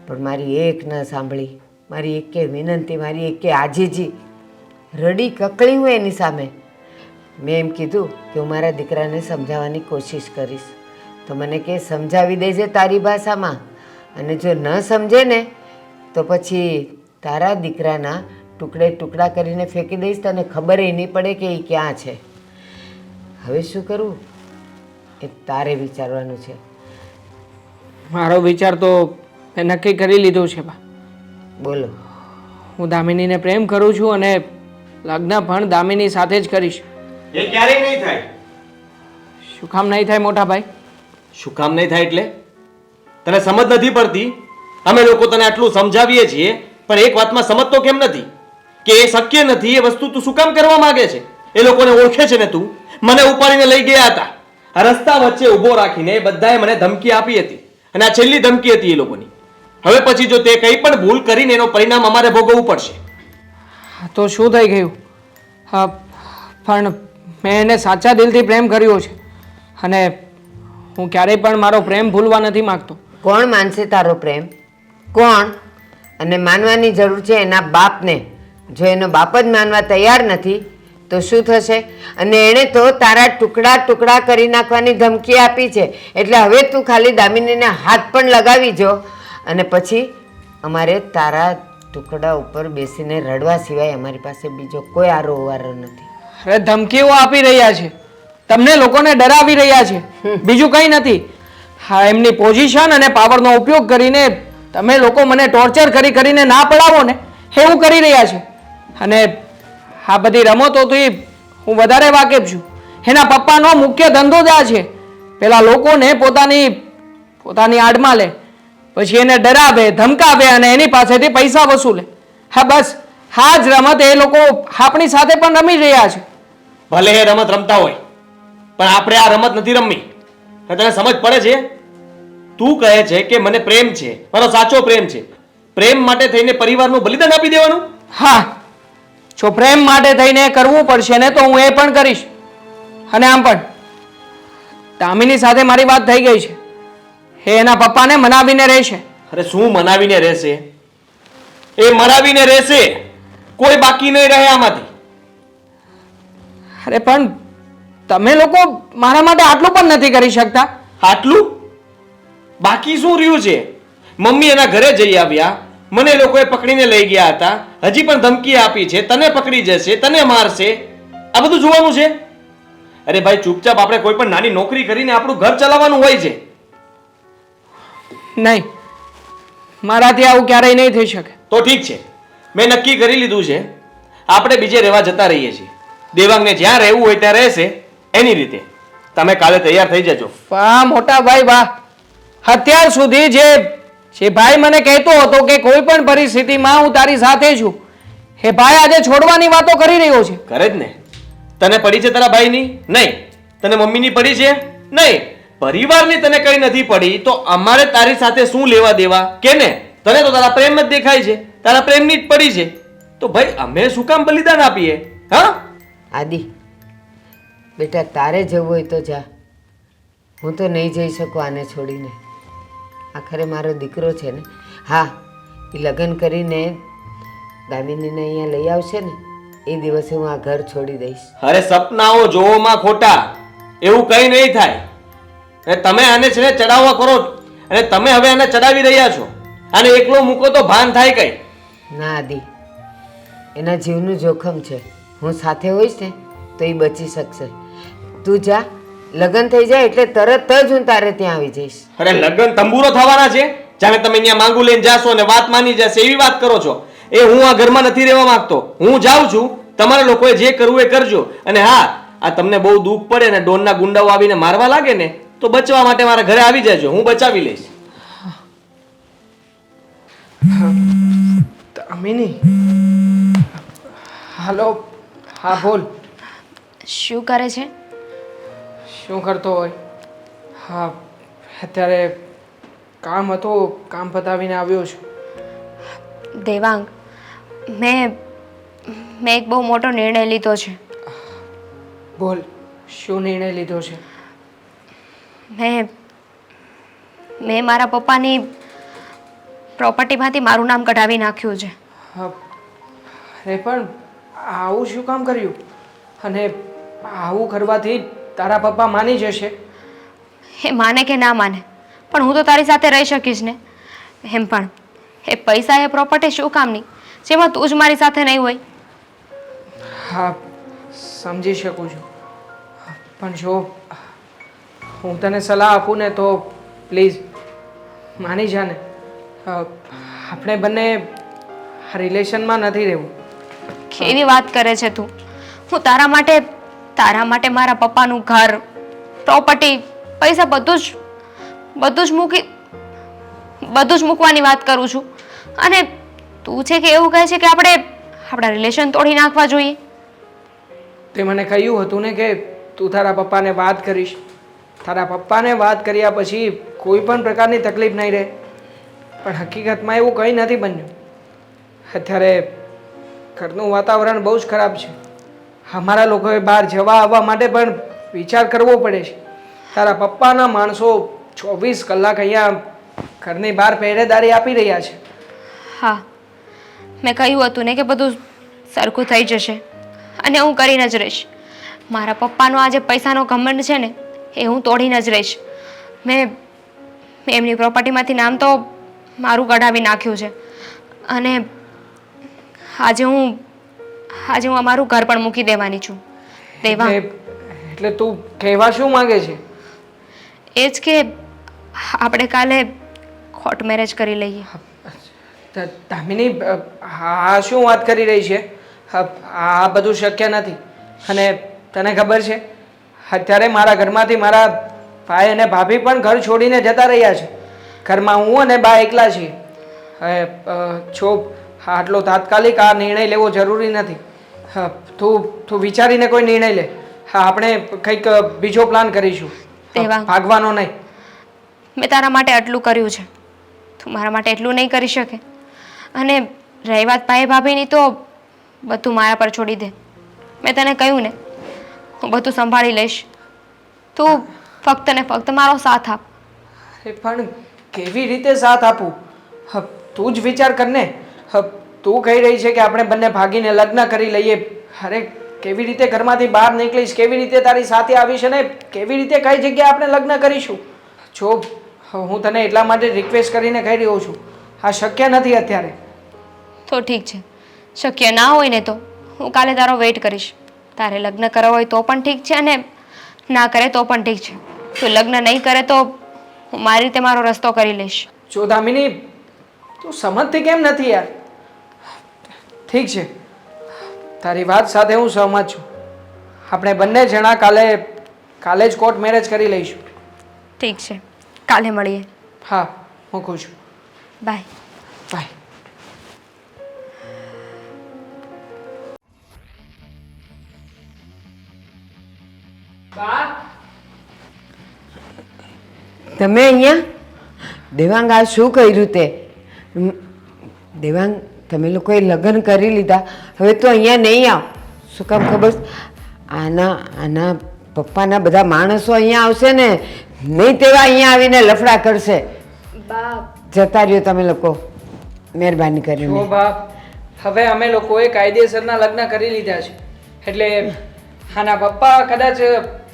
પણ મારી એક ન સાંભળી, મારી એકે વિનંતી, મારી એકે આજીજી, રડી કકળી હું એની સામે. મેં એમ કીધું કે હું મારા દીકરાને સમજાવવાની કોશિશ કરીશ. તો મને કે સમજાવી દેજે તારી ભાષામાં, અને જો ન સમજે ને તો પછી તારા દીકરાના ટુકડે ટુકડા કરીને ફેંકી દઈશ, તને ખબર નહીં પડે કે એ ક્યાં છે. હવે શું કરવું એ તારે વિચારવાનું છે. મારો વિચાર તો મેં નક્કી કરી લીધો છે બા. બોલો. હું દામિનીને પ્રેમ કરું છું અને લગ્ન પણ દામિની સાથે જ કરીશ. એ ક્યારેય નહીં થાય. શું કામ નહીં થાય મોટા ભાઈ? શું કામ નહીં થાય એટલે તને સમજ નથી પડતી? અમે લોકો તને આટલું સમજાવીએ છીએ પણ એક વાતમાં સમજતો કેમ નથી કે એ શક્ય નથી. એ વસ્તુ તું શું કામ કરવા માંગે છે? એ લોકોને ઓળખે છે ને તું? મને ઉપાડીને લઈ ગયા હતા, આ રસ્તા વચ્ચે ઊભો રાખીને બધાએ મને ધમકી આપી હતી અને આ છેલ્લી ધમકી હતી એ લોકોની. હવે પછી જો તે કંઈ પણ ભૂલ કરીને એનો પરિણામ અમારે ભોગવવું પડશે. તો શું થઈ ગયું? હા, પણ મેં એને સાચા દિલથી પ્રેમ કર્યો છે અને હું ક્યારેય પણ મારો પ્રેમ ભૂલવા નથી માંગતો. કોણ માનશે તારો પ્રેમ? કોણ? અને માનવાની જરૂર છે એના બાપને. જો એનો બાપ જ માનવા તૈયાર નથી તો શું થશે? અને એણે તો તારા ટુકડા ટુકડા કરી નાખવાની ધમકી આપી છે. એટલે હવે તું ખાલી દામિનીને હાથ પણ લગાવી જો અને પછી અમારે તારા ટુકડા ઉપર બેસીને રડવા સિવાય અમારી પાસે બીજો કોઈ આરોવારો નથી. અરે ધમકીઓ આપી રહ્યા છે, તમને લોકોને ડરાવી રહ્યા છે, બીજું કંઈ નથી. હા, એમની પોઝિશન અને પાવરનો ઉપયોગ કરીને તમે લોકો મને ટોર્ચર કરી કરીને ના પડાવો ને એવું કરી રહ્યા છે. અને આ બધી રમતોથી હું વધારે વાકેફ છું. એના પપ્પાનો મુખ્ય ધંધો જ આ છે. પેલા લોકોને પોતાની આડમાં લે, પછી એને ડરાવે, ધમકાવે અને એની પાસેથી પૈસા વસૂલે. હા, બસ આ જ રમત એ લોકો આપણી સાથે પણ રમી રહ્યા છે. ભલે એ રમત રમતા હોય પણ આપણે આ રમત નથી રમવી. તને સમજ પડે છે? તું કહે છે કે મને પ્રેમ છે, મારો સાચો પ્રેમ છે. પ્રેમ માટે થઈને પરિવારનું બલિદાન આપી દેવાનું? હા, જો પ્રેમ માટે થઈને કરવું પડશે ને તો હું એ પણ કરીશ. અને આમ પણ દામિની સાથે મારી વાત થઈ ગઈ છે, એ એના પપ્પાને મનાવીને રહેશે. અરે શું મનાવીને રહેશે? એ મનાવીને રહેશે, કોઈ બાકી નહીં રહે આમાંથી. અરે પણ તમે લોકો મારા માટે આટલું પણ નથી કરી શકતા. આટલું? બાકી શું રહ્યું છે? મમ્મી એના ઘરે જઈ આવ્યા, મને એ લોકોએ પકડીને લઈ ગયા હતા, હજી પણ ધમકી આપી છે તને પકડી જશે, તને મારશે. આ બધું જોવાનું છે? અરે ભાઈ ચૂપચાપ આપણે કોઈ પણ નાની નોકરી કરીને આપણું ઘર ચલાવવાનું હોય છે. નહીં, મારાથી આવું ક્યારેય નહીં થઈ શકે. તો ઠીક છે, મેં નક્કી કરી લીધું છે, આપણે બીજે રહેવા જતા રહીએ છીએ. દેવાંગને જ્યાં રહેવું હોય ત્યાં રહેશે એની રીતે. તમે કાલે તૈયાર થઈ જજો. વાહ મોટા ભાઈ વાહ, અત્યાર સુધી જે ભાઈ મને કહેતો હતો કે કોઈ પણ પરિસ્થિતિમાં હું તારી સાથે છું, એ ભાઈ આજે છોડવાની વાતો કરી રહ્યો છે. કરે જ ને. તને પડી છે તારા ભાઈની? નહીં. તને મમ્મીની પડી છે? નહીં. પરિવારની તને કઈ નથી પડી તો અમારે તારી સાથે શું લેવા દેવા કે ને? તને તો તારા પ્રેમ જ દેખાય છે, તારા પ્રેમની જ પડી છે. તો ભાઈ અમે શું કામ બલિદાન આપીએ? હા આદિ બેટા, તારે જવું હોય તો જા. હું તો નહીં જઈ શકું આને છોડીને. આખરે મારો દીકરો છે ને. હા, એ લગ્ન કરીને દામિનીને અહીંયા લઈ આવશે ને એ દિવસે હું આ ઘર છોડી દઈશ. અરે સપનાઓ જોવામાં ખોટા, એવું કઈ નહીં થાય. અને તમે આને છે ને ચડાવવા કરો અને તમે હવે આને ચડાવી રહ્યા છો. આને એકલો મૂકો તો ભાન થાય કઈ? ના આદિ, એના જીવનું જોખમ છે. હું સાથે હોઈશ ને તો એ બચી શકશે. તું જા, લગ્ન થઈ જાય એટલે તરત જ હું તારે ત્યાં આવી જઈશ. અરે લગ્ન તંબુરો થવાના છે? જાણે તમે અહીંયા માંગુ લઈને જાશો અને વાત માની જશે એવી વાત કરો છો. એ હું આ ઘરમાં નથી રહેવા માંગતો. હું જાઉં છું, તમારા લોકોએ જે કરવું એ કરજો. અને હા, આ તમને બહુ દુઃખ પડે ને ડોનના ગુંડાઓ આવીને મારવા લાગે ને તો બચવા માટે મારા ઘરે આવી જજો, હું બચાવી લઈશ. દામિની, હાલો. હા બોલ. શું કરે છે? શું કરતો હોય? હા, અત્યારે કામ હતું, કામ પતાવીને આવ્યો છું. દેવાંગ, મેં એક બહુ મોટો નિર્ણય લીધો છે. બોલ, શું નિર્ણય લીધો છે? મેં મારા પપ્પાની પ્રોપર્ટીમાંથી મારું નામ કઢાવી નાખ્યું છે. હા, અરે પણ આવું શું કામ કર્યું? અને આવું કરવાથી તારા પપ્પા માની જશે? એ માને કે ના માને, પણ હું તો તારી સાથે રહી શકીશ ને. એમ પણ એ પૈસા એ પ્રોપર્ટી શું કામની જેમાં તું જ મારી સાથે નહીં હોય? હા, સમજી શકું છું, પણ જો હું તને સલાહ આપું ને તો પ્લીઝ માની જા ને. આપણે બંને રિલેશનમાં નથી રહેવું. કેવી વાત કરે છે તું? હું તારા માટે મારા પપ્પાનું ઘર, પ્રોપર્ટી, પૈસા બધું જ મૂકવાની વાત કરું છું અને તું છે કે એવું કહે છે કે આપણે આપણા રિલેશન તોડી નાખવા જોઈએ? તે મને કહ્યું હતું ને કે તું તારા પપ્પાને વાત કરીશ. તારા પપ્પાને વાત કર્યા પછી કોઈ પણ પ્રકારની તકલીફ નહીં રહે, પણ હકીકતમાં એવું કંઈ નથી બન્યું. અત્યારે ઘરનું વાતાવરણ બહુ જ ખરાબ છે. અમારા લોકોએ બહાર જવા આવવા માટે પણ વિચાર કરવો પડે છે. તારા પપ્પાના માણસો 24 કલાક અહીંયા ઘરની બહાર પહેરેદારી આપી રહ્યા છે. હા, મેં કહ્યું હતું ને કે બધું સરખું થઈ જશે અને હું કરીને જ રહીશ. મારા પપ્પાનો આ જે પૈસાનો ઘમંડ છે ને એ હું તોડીને જ રહીશ. મેં એમની પ્રોપર્ટીમાંથી નામ તો મારું કઢાવી નાખ્યું છે અને આજે હું અમારું ઘર પણ મૂકી દેવાની છું. દેવા, એટલે તું કહેવા શું માંગે છે? એ જ કે આપણે કાલે કોર્ટ મેરેજ કરી લઈએ. દામિની, હા શું વાત કરી રહી છે? આ બધું શક્ય નથી. અને તને ખબર છે અત્યારે મારા ઘરમાંથી મારા ભાઈ અને ભાભી પણ ઘર છોડીને જતા રહ્યા છે. ઘરમાં હું અને બા એકલા છીએ. છો આટલો તાત્કાલિક આ નિર્ણય લેવો જરૂરી નથી. તું વિચારીને કોઈ નિર્ણય લે. હા, આપણે કંઈક બીજો પ્લાન કરીશું. ભાગવાનો નહીં. મેં તારા માટે આટલું કર્યું છે, તું મારા માટે એટલું નહીં કરી શકે. અને રહી વાત ભાઈ ભાભીની તો બધું મારા પર છોડી દે. મેં તને કહ્યું ને, હું બધું સંભાળી લઈશ. તું ફક્ત ને ફક્ત મારો સાથ આપ. પણ કેવી રીતે સાથ આપું? તું જ વિચાર કર ને. તું કહી રહી છે કે આપણે બંને ભાગીને લગ્ન કરી લઈએ. અરે કેવી રીતે ઘરમાંથી બહાર નીકળીશ? કેવી રીતે તારી સાથે આવીશ? અને કેવી રીતે કઈ જગ્યાએ આપણે લગ્ન કરીશું? જો હું તને એટલા માટે રિક્વેસ્ટ કરીને કહી રહ્યો છું, આ શક્ય નથી અત્યારે. તો ઠીક છે, શક્ય ના હોય ને તો હું કાલે તારો વેઇટ કરીશ. તારે લગ્ન કરવા હોય તો પણ ઠીક છે, અને ના કરે તો પણ ઠીક છે. તું લગ્ન નહીં કરે તો હું મારી રીતે મારો રસ્તો કરી લઈશ. જો દામિની, તું સમજતી કેમ નથી યાર? ઠીક છે, તારી વાત સાથે હું સહમત છું. આપણે બંને જણા કાલે જ કોર્ટ મેરેજ કરી લઈશું. ઠીક છે, કાલે મળીએ. હા, મૂકું છું. બાય. બાય. બા, તમે અહીંયા દેવાંગ આ શું કર્યું તે દેવાંગ તમે લોકોએ લગ્ન કરી લીધા, હવે તો અહીંયા નહીં આવ. શું કામ ખબર છે? આના પપ્પાના બધા માણસો અહીંયા આવશે ને, નહીં તેવા અહીંયા આવીને લફડા કરશે. બા, જતા રહ્યો તમે લોકો, મહેરબાની જો કરીને. બા, હવે અમે લોકોએ કાયદેસરના લગ્ન કરી લીધા છે, એટલે આના પપ્પા કદાચ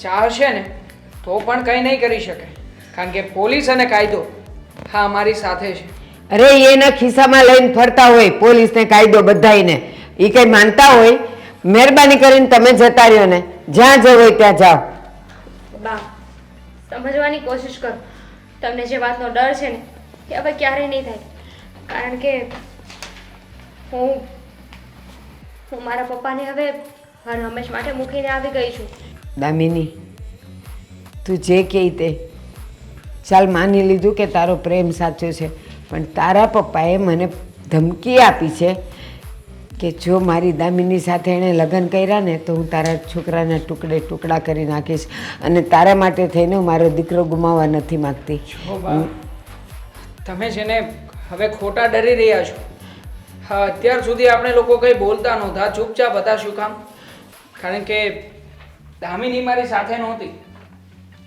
ચાહશે ને તો પણ કંઈ નહીં કરી શકે, કારણ કે પોલીસ અને કાયદો હા અમારી સાથે છે. અરે એના ખિસ્સામાં લઈને ફરતા હોય પોલીસ ને કાયદો બધાયને, એ કંઈ માનતા હોય? મહેરબાની કરીને તમે જતા રહ્યો ને, જ્યાં જવું હોય ત્યાં જાઓ. બા, સમજવાની કોશિશ કરો. તમને જે વાતનો ડર છે ને એ હવે ક્યારેય નહીં થાય, કારણ કે હું મારા પપ્પાને હવે હર હંમેશ માટે મૂકીને આવી ગઈ છું. દામિની, તું જે કહે તે ચાલ, માની લીધું કે તારો પ્રેમ સાચો છે, પણ તારા પપ્પાએ મને ધમકી આપી છે કે જો મારી દામિની સાથે એણે લગ્ન કર્યા ને તો હું તારા છોકરાના ટુકડે ટુકડા કરી નાખીશ, અને તારા માટે થઈને હું મારો દીકરો ગુમાવવા નથી માગતી. જો બા, તમે છે ને હવે ખોટા ડરી રહ્યા છો. હા, અત્યાર સુધી આપણે લોકો કંઈ બોલતા નહોતા, ચૂપચાપ હતા. શું કામ? કારણ કે દામિની મારી સાથે નહોતી.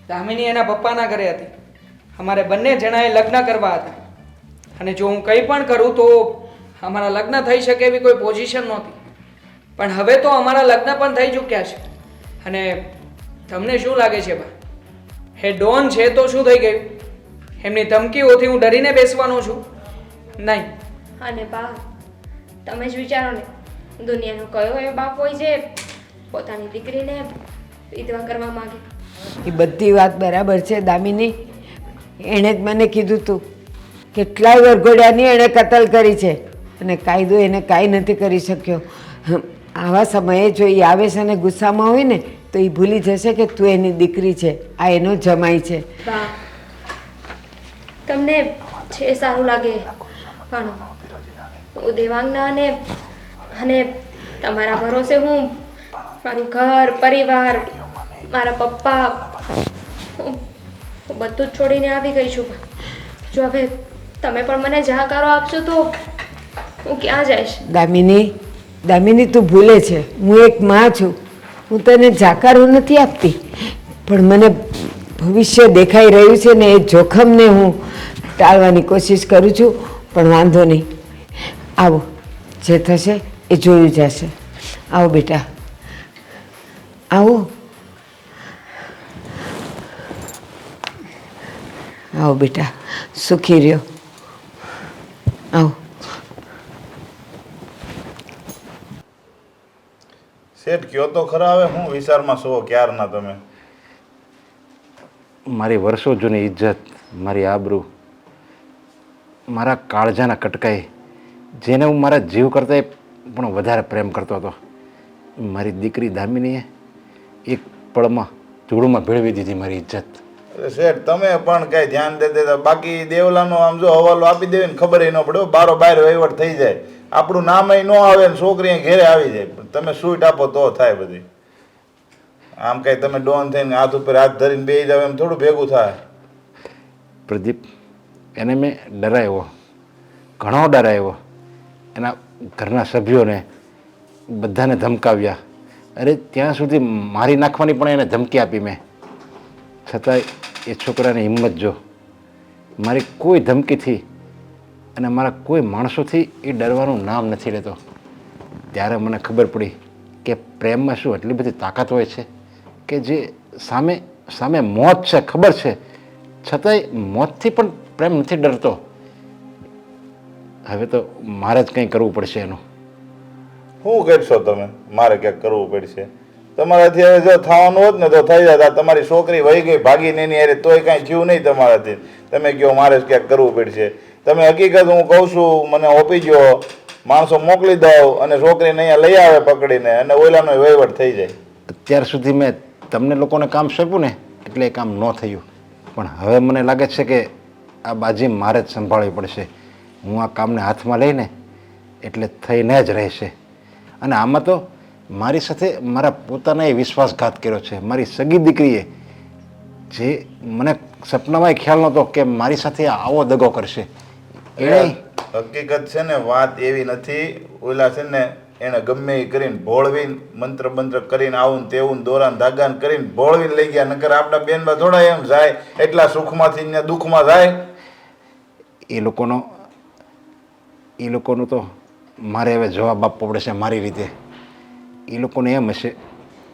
દામિની એના પપ્પાના ઘરે હતી. અમારે બંને જણાએ લગ્ન કરવા હતા, અને જો હું કંઈ પણ કરું તો અમારા લગ્ન થઈ શકે એવી કોઈ પોઝિશન નહોતી. પણ હવે તો અમારા લગ્ન પણ થઈ ચૂક્યા છે. અને તમને શું લાગે છે બા, હે ડોન છે તો શું થઈ ગયું? એમની ધમકીઓથી હું ડરીને બેસવાનો છું? નહીં. અને બા, તમે જ વિચારો ને, દુનિયાનો કયો એવો બાપ હોય જે પોતાની દીકરીને વિધવા કરવા માંગે? એ બધી વાત બરાબર છે દામિની, એણે જ મને કીધું તું, કેટલાય વરઘોડિયાની એણે કતલ કરી છે, અને કાયદો એને કાંઈ નથી કરી શક્યો. આવા સમયે જો એ આવે છે અને ગુસ્સામાં હોય ને તો એ ભૂલી જશે કે તું એની દીકરી છે, આ એનો જમાઈ છે. બા, તમને જે સારું લાગે, પણ હું દેવાંગના અને તમારા ભરોસે હું મારું ઘર પરિવાર, મારા પપ્પા, હું બધું જ છોડીને આવી ગઈ છું. જો હવે તમે પણ મને જાકારો આપશો તો હું ક્યાં જઈશ? દામિની તું ભૂલે છે, હું એક માં છું. હું તને જાકારો નથી આપતી, પણ મને ભવિષ્ય દેખાઈ રહ્યું છે ને એ જોખમને હું ટાળવાની કોશિશ કરું છું. પણ વાંધો નહીં, આવો, જે થશે એ જોયું જશે. આવો બેટા, આવો આવો બેટા, સુખી રહ્યો. આવો. શેઠ કયો તો ખરા, હવે હું વિચારમાં છો ક્યારના તમે? મારી વર્ષો જૂની ઇજ્જત, મારી આબરૂ, મારા કાળજાના કટકાઈ, જેને હું મારા જીવ કરતાં પણ વધારે પ્રેમ કરતો હતો, મારી દીકરી દામિનીએ એક પળમાં ધૂળમાં ભેળવી દીધી મારી ઇજ્જત. અરે શેઠ, તમે પણ કઈ ધ્યાન દે દેતા. બાકી દેવલાનો આમ જો હવાલો આપી દેવી ને ખબર ન પડે, બારો બાર વહીવટ થઈ જાય, આપણું નામ ન આવે ને છોકરી ઘેરે આવી જાય. તમે સૂટ આપો તો થાય બધી. આમ કઈ તમે ડોન થઈને હાથ ઉપર હાથ ધરીને બેસી જાવ એમ થોડું ભેગું થાય. પ્રદીપ, એને મેં ડરાવ્યો, ઘણો ડરાવ્યો. એના ઘરના સભ્યોને બધાને ધમકાવ્યા. અરે ત્યાં સુધી મારી નાખવાની પણ એને ધમકી આપી મેં. છતાંય એ છોકરાની હિંમત જો, મારી કોઈ ધમકીથી અને મારા કોઈ માણસોથી એ ડરવાનું નામ નથી લેતો. ત્યારે મને ખબર પડી કે પ્રેમમાં શું એટલી બધી તાકાત હોય છે કે જે સામે સામે મોત છે, ખબર છે, છતાંય મોતથી પણ પ્રેમ નથી ડરતો. હવે તો મારે જ કંઈ કરવું પડશે એનું. શું કરશો તમે? મારે ક્યાંક કરવું પડશે. તમારાથી હવે જો થવાનું હોત ને તો થઈ જાય. તમારી છોકરી વહી ગઈ ભાગીને એની હારે તોય કાંઈ થયું નહીં તમારાથી. તમે કહો મારે જ ક્યાંક કરવું પડશે. તમે હકીકત હું કહું છું, મને ઓપી ગયો, માણસો મોકલી દઉં અને છોકરીને અહીંયા લઈ આવે પકડીને અને ઓલાનો વહીવટ થઈ જાય. અત્યાર સુધી મેં તમને લોકોને કામ સોંપ્યું ને એટલે એ કામ ન થયું. પણ હવે મને લાગે છે કે આ બાજી મારે જ સંભાળવી પડશે. હું આ કામને હાથમાં લઈને એટલે થઈને જ રહેશે. અને આમાં તો મારી સાથે મારા પોતાના વિશ્વાસઘાત કર્યો છે. મારી સગી દીકરીએ જે મને સપનામાં ખ્યાલ નહોતો કે મારી સાથે આવો દગો કરશે. એણે હકીકત છે ને વાત એવી નથી. ઓલા છે ને એને ગમે એ કરીને ભોળવીને મંત્ર બંત્ર કરીને આવું ને તેવું દોરાન ધાગાન કરીને ભોળવીને લઈ ગયા. નકર આપણા બેનમાં થોડા એમ જાય એટલા સુખમાંથી ને દુઃખમાં જાય. એ લોકોનું તો મારે હવે જવાબ આપવો પડશે મારી રીતે. એ લોકોને એમ હશે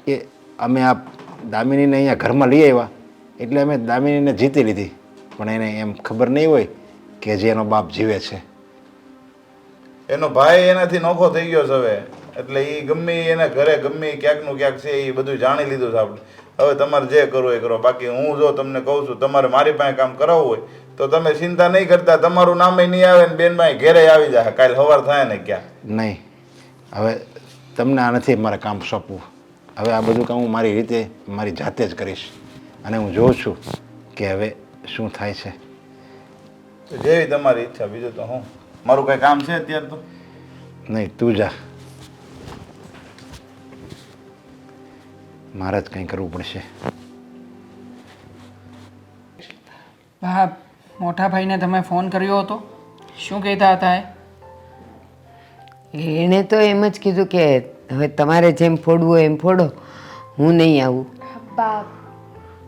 કે અમે આ દામિનીને અહીંયા ઘરમાં લઈ આવ્યા એટલે અમે દામિનીને જીતી લીધી. પણ એને એમ ખબર નહીં હોય કે જે એનો બાપ જીવે છે. એનો ભાઈ એનાથી નોખો થઈ ગયો છે હવે. એટલે એ ગમે એને ઘરે ગમે ક્યાંકનું ક્યાંક છે એ બધું જાણી લીધું છે આપણે. હવે તમારે જે કરવું એ કરો. બાકી હું જો તમને કહું છું, તમારે મારી પાસે કામ કરાવવું હોય તો તમે ચિંતા નહીં કરતા. તમારું નામે નહીં આવે ને બેનભાઈ ઘેરે આવી જાય. કાલે સવાર થાય ને ક્યાં નહીં. હવે તમને આ નથી મારે કામ સોંપવું. હવે આ બધું કામ હું મારી રીતે મારી જાતે જ કરીશ. અને હું જોઉં છું કે હવે શું થાય છે. જેવી તમારી ઈચ્છા. બીજું તો હું મારું કઈ કામ છે અત્યારે તો નહીં. તું જા. મારે જ કંઈ કરવું પડશે. હા, મોટા ભાઈને તમે ફોન કર્યો હતો? શું કહેતા હતા એ? એણે તો એમ જ કીધું કે હવે તમારે જેમ ફોડવું હોય એમ ફોડો, હું નહીં આવું. બા,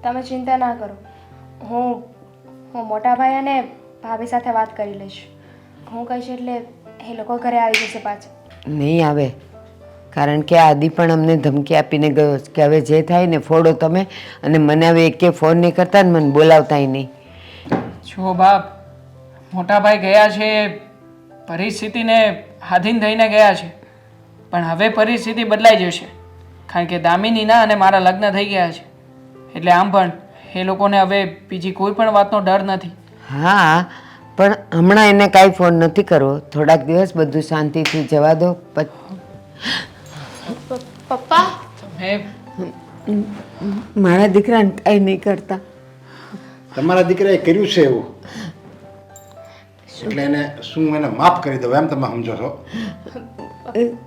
તમે ચિંતા ના કરો. હું મોટા ભાઈ અને ભાભી સાથે વાત કરી લઈશ. હું કહીશ એટલે એ લોકો ઘરે આવી જશે પાછા. નહીં આવે. કારણ કે આદિ પણ અમને ધમકી આપીને ગયો કે હવે જે થાય ને ફોડો તમે. અને મને હવે એકે ફોન નહીં કરતા ને મને બોલાવતાય નહીં. જો બાપ, મોટા ભાઈ ગયા છે, પરિસ્થિતિને આધીન થઈને ગયા છે. પણ હવે પરિસ્થિતિ બદલાઈ જશે. કારણ કે દામિનીના અને મારા લગ્ન થઈ ગયા છે. એટલે આમ પણ એ લોકોને હવે બીજી કોઈ પણ વાતનો ડર નથી. હા, પણ હમણાં એને કાંઈ ફોન નથી કરવો. થોડાક દિવસ બધું શાંતિથી જવા દો. પપ્પા, તમે મારા દીકરાને કાંઈ નહીં કરતા. તમારા દીકરાએ કર્યું છે એવું એટલે એને શું એને માફ કરી દઉં એમ તમે સમજો છો?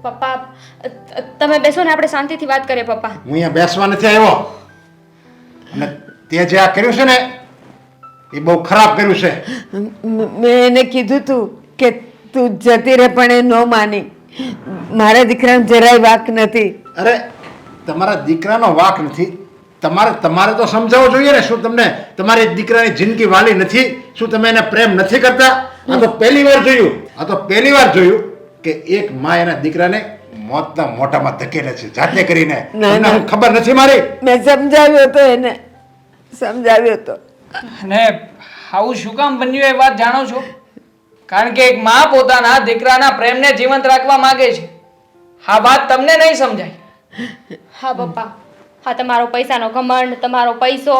પપ્પા તમે બેસો ને આપણે શાંતિથી વાત કરીએ. પપ્પા, હું અહીંયા બેસવા નથી આવ્યો. અને તે જે આ કર્યું છે ને એ બહુ ખરાબ કર્યું છે. મેં એને કીધું તું કે તું જતી રહે પણ એ ન માની. મારા દીકરાને જરાય વાક નથી. અરે તમારા દીકરાનો વાક નથી. તમારે તો સમજાવવું જોઈએ ને. શું તમને તમારી દીકરાની જિંદગી વાલી નથી? શું તમે એને પ્રેમ નથી કરતા? આ તો પહેલી વાર જોયું કે એક માં એના દીકરાને મોતના મોઢામાં ધકેલે છે જાતે કરીને. તમને ખબર નથી મારી? મેં સમજાવ્યો તો એને સમજાવ્યો તો. અને આવું શું કામ બન્યું એ વાત જાણો છો? કારણ કે એક માં પોતાના દીકરાના પ્રેમને જીવંત રાખવા માંગે છે. આ વાત તમને નહીં સમજાય. હા પપ્પા, હા તમારો પૈસાનો ઘમંડ, તમારો પૈસો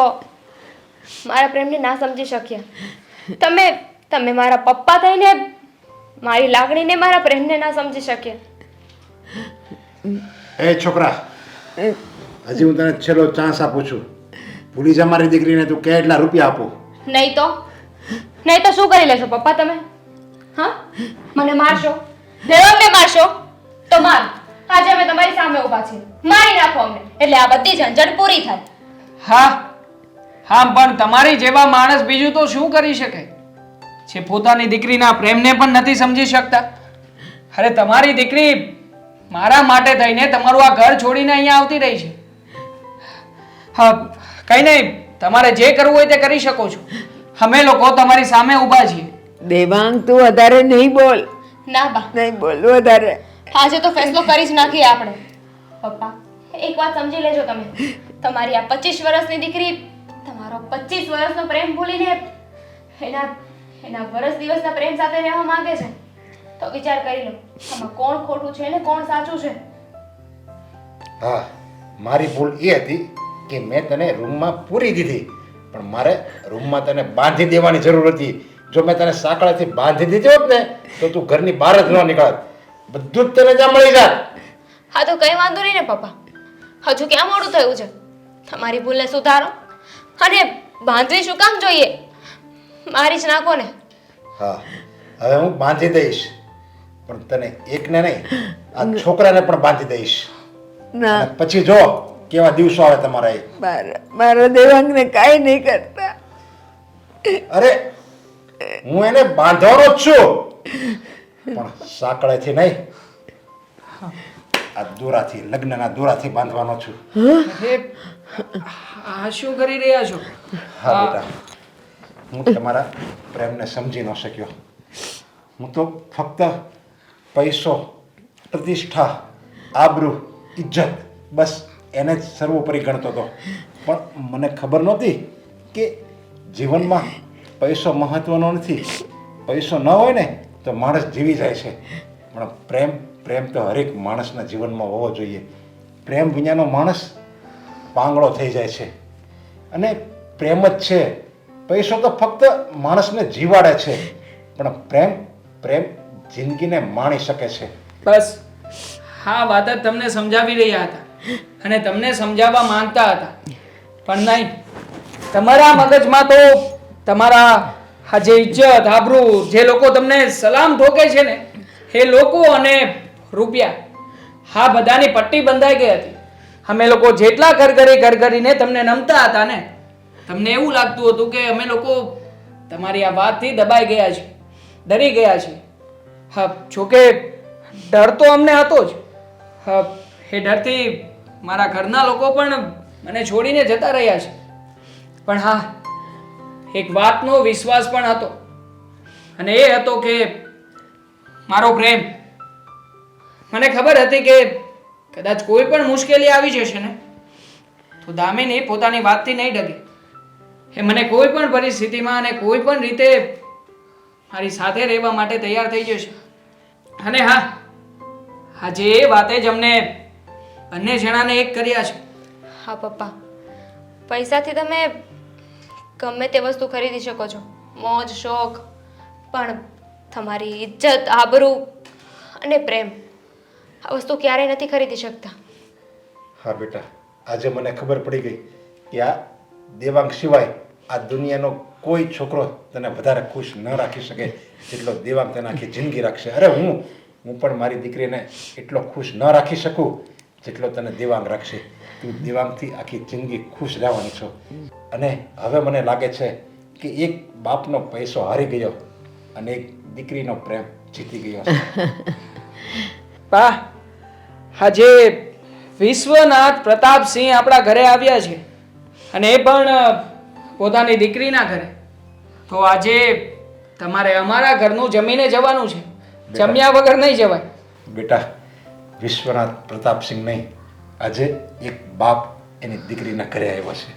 મારા પ્રેમને ના સમજી શક્યા. તમે મારા પપ્પા થઈને મારી લાગણીને, મારા પ્રેમને ના સમજી શક્યા. એ છોકરા, હજી હું તને છેલ્લો ચાન્સ આપું છું. ભૂલી જા મારી દીકરીને. તું કેટલા રૂપિયા આપું? નહીં તો શું કરી લેશો પપ્પા તમે? હા, મને મારશો? અમને મારશો તો માર. આજે અમે તમારી સામે ઊભા છીએ. મારી નાખો અમને એટલે આ બધી ઝંઝટ પૂરી થાય. હા, પણ તમારી જેવા માણસ બીજું તો શું કરી શકે જે પોતાની દીકરીના પ્રેમને પણ નથી સમજી શકતા. અરે તમારી દીકરી મારા માટે થઈને તમારું આ ઘર છોડીને અહીંયા આવતી રહી છે. હા, કઈ નહીં, તમારે જે કરવું હોય તે કરી શકો છો. અમે લોકો તમારી સામે ઊભા છીએ. દેવાંગ, તું વધારે નહીં બોલ. ના બા, નહીં બોલ વધારે. આજે તો ફેસલો કરી જ નાખીએ આપણે. પપ્પા, એક વાત સમજી લેજો તમે. તમારી આ 25 વર્ષની દીકરી તમારું મારો 25 વર્ષનો પ્રેમ ભૂલીને એના એના વર્ષ દિવસના પ્રેમ સાથે રહેવા માંગે છે તો વિચાર કરી લો આમાં કોણ ખોટું છે ને કોણ સાચું છે. હા, મારી ભૂલ એ હતી કે મેં તને રૂમમાં પૂરી દીધી, પણ મારે રૂમમાં તને બાંધી દેવાની જરૂર હતી. જો મેં તને સાંકળાથી બાંધી દીધી હોત ને તો તું ઘરની બહાર જ ન નીકળત, બધું જ તને ત્યાં મળી જાત. હા તો કઈ વાંધો નહીં ને પપ્પા, હજુ ક્યાં મોડું થયું છે? તમારી ભૂલને સુધારો અને બાંધવી શું કામ જોઈએ? મારી જ નાખો ને. હા, હવે હું બાંધી દઈશ, પણ તને એકને નહીં આ છોકરાને પણ બાંધી દઈશ. ના, અને પછી જો કેવા દિવસો આવે તમારા એ. મારા દેવાંગને કાંઈ નહીં કરતા. અરે હું એને બાંધવાનો જ છું, પણ સાંકળેથી નહીં, આ દોરાથી, લગ્નના દોરાથી બાંધવાનો છું. આ શું કરી રહ્યા છો? હા બેટા, હું તમારા પ્રેમને સમજી ન શક્યો. હું તો ફક્ત પૈસો, પ્રતિષ્ઠા, આબરૂ, ઇજ્જત બસ એને જ સર્વોપરી ગણતો હતો. પણ મને ખબર નહોતી કે જીવનમાં પૈસો મહત્વનો નથી. પૈસો ન હોય ને તો માણસ જીવી જાય છે, પણ પ્રેમ તો હરેક માણસના જીવનમાં હોવો જોઈએ. પ્રેમ વિનાનો માણસ પાંગળો થઈ જાય છે. અને પ્રેમ જ છે. પૈસો તો ફક્ત માણસને જીવાડે છે, પણ પ્રેમ જિંદગીને માણી શકે છે. બસ હા વાત જ તમને સમજાવી રહ્યા હતા અને તમને સમજાવવા માંગતા હતા, પણ નહીં. તમારા મગજમાં તો તમારા આ જે ઇજ્જત, આબરૂ, જે લોકો તમને સલામ ઠોકે છે ને એ લોકો અને રૂપિયા, હા બધાની પટ્ટી બંધાઈ ગઈ હતી. અમે લોકો જેટલા ઘર કરીને તમને નમતા હતા ને, તમને એવું લાગતું હતું કે અમે લોકો તમારી આ વાતથી દબાઈ ગયા છે, ડરી ગયા છે. હા જોકે ડર તો અમને હતો જ. હા, એ ડરથી મારા ઘરના લોકો પણ મને છોડીને જતા રહ્યા છે. પણ હા, એક વાતનો વિશ્વાસ પણ હતો, અને એ હતો કે મારો પ્રેમ. મને ખબર હતી કે કદાચ કોઈ પણ મુશ્કેલી આવી જશે ને તો દામિની પોતાની વાતથી નહીં ડગે. એ મને કોઈ પણ પરિસ્થિતિમાં અને કોઈ પણ રીતે મારી સાથે રહેવા માટે તૈયાર થઈ જશે. અને હા, આજે એ વાતે જ અમને બંને જણાને એક કર્યા છે. હા પપ્પા, પૈસાથી તમે ગમે તે વસ્તુ ખરીદી શકો છો, મોજ શોખ, પણ તમારી ઇજ્જત, આબરૂ અને પ્રેમ આ વસ્તુ ક્યારેય નથી ખરીદી શકતા. હા બેટા, આજે મને ખબર પડી ગઈ કે આ દેવાંગ સિવાય આ દુનિયાનો કોઈ છોકરો તને વધારે ખુશ ન રાખી શકે જેટલો દેવાંગ તને આખી જિંદગી રાખશે. અરે હું પણ મારી દીકરીને એટલો ખુશ ન રાખી શકું જેટલો તને દેવાંગ રાખશે. તું દેવાંગથી આખી જિંદગી ખુશ રહેવાની છો. અને હવે મને લાગે છે કે એક બાપનો પૈસો હારી ગયો અને એક દીકરીનો પ્રેમ જીતી ગયો છે. બા, આજે વિશ્વનાથ પ્રતાપસિંહ આપણા ઘરે આવ્યા છે, અને એ પણ પોતાની દીકરીના ઘરે. તો આજે તમારે અમારા ઘરનું જમીને જવાનું છે, જમ્યા વગર નહીં જવાય. બેટા, વિશ્વનાથ પ્રતાપસિંહ નહીં, આજે એક બાપ એની દીકરીના ઘરે આવ્યો છે.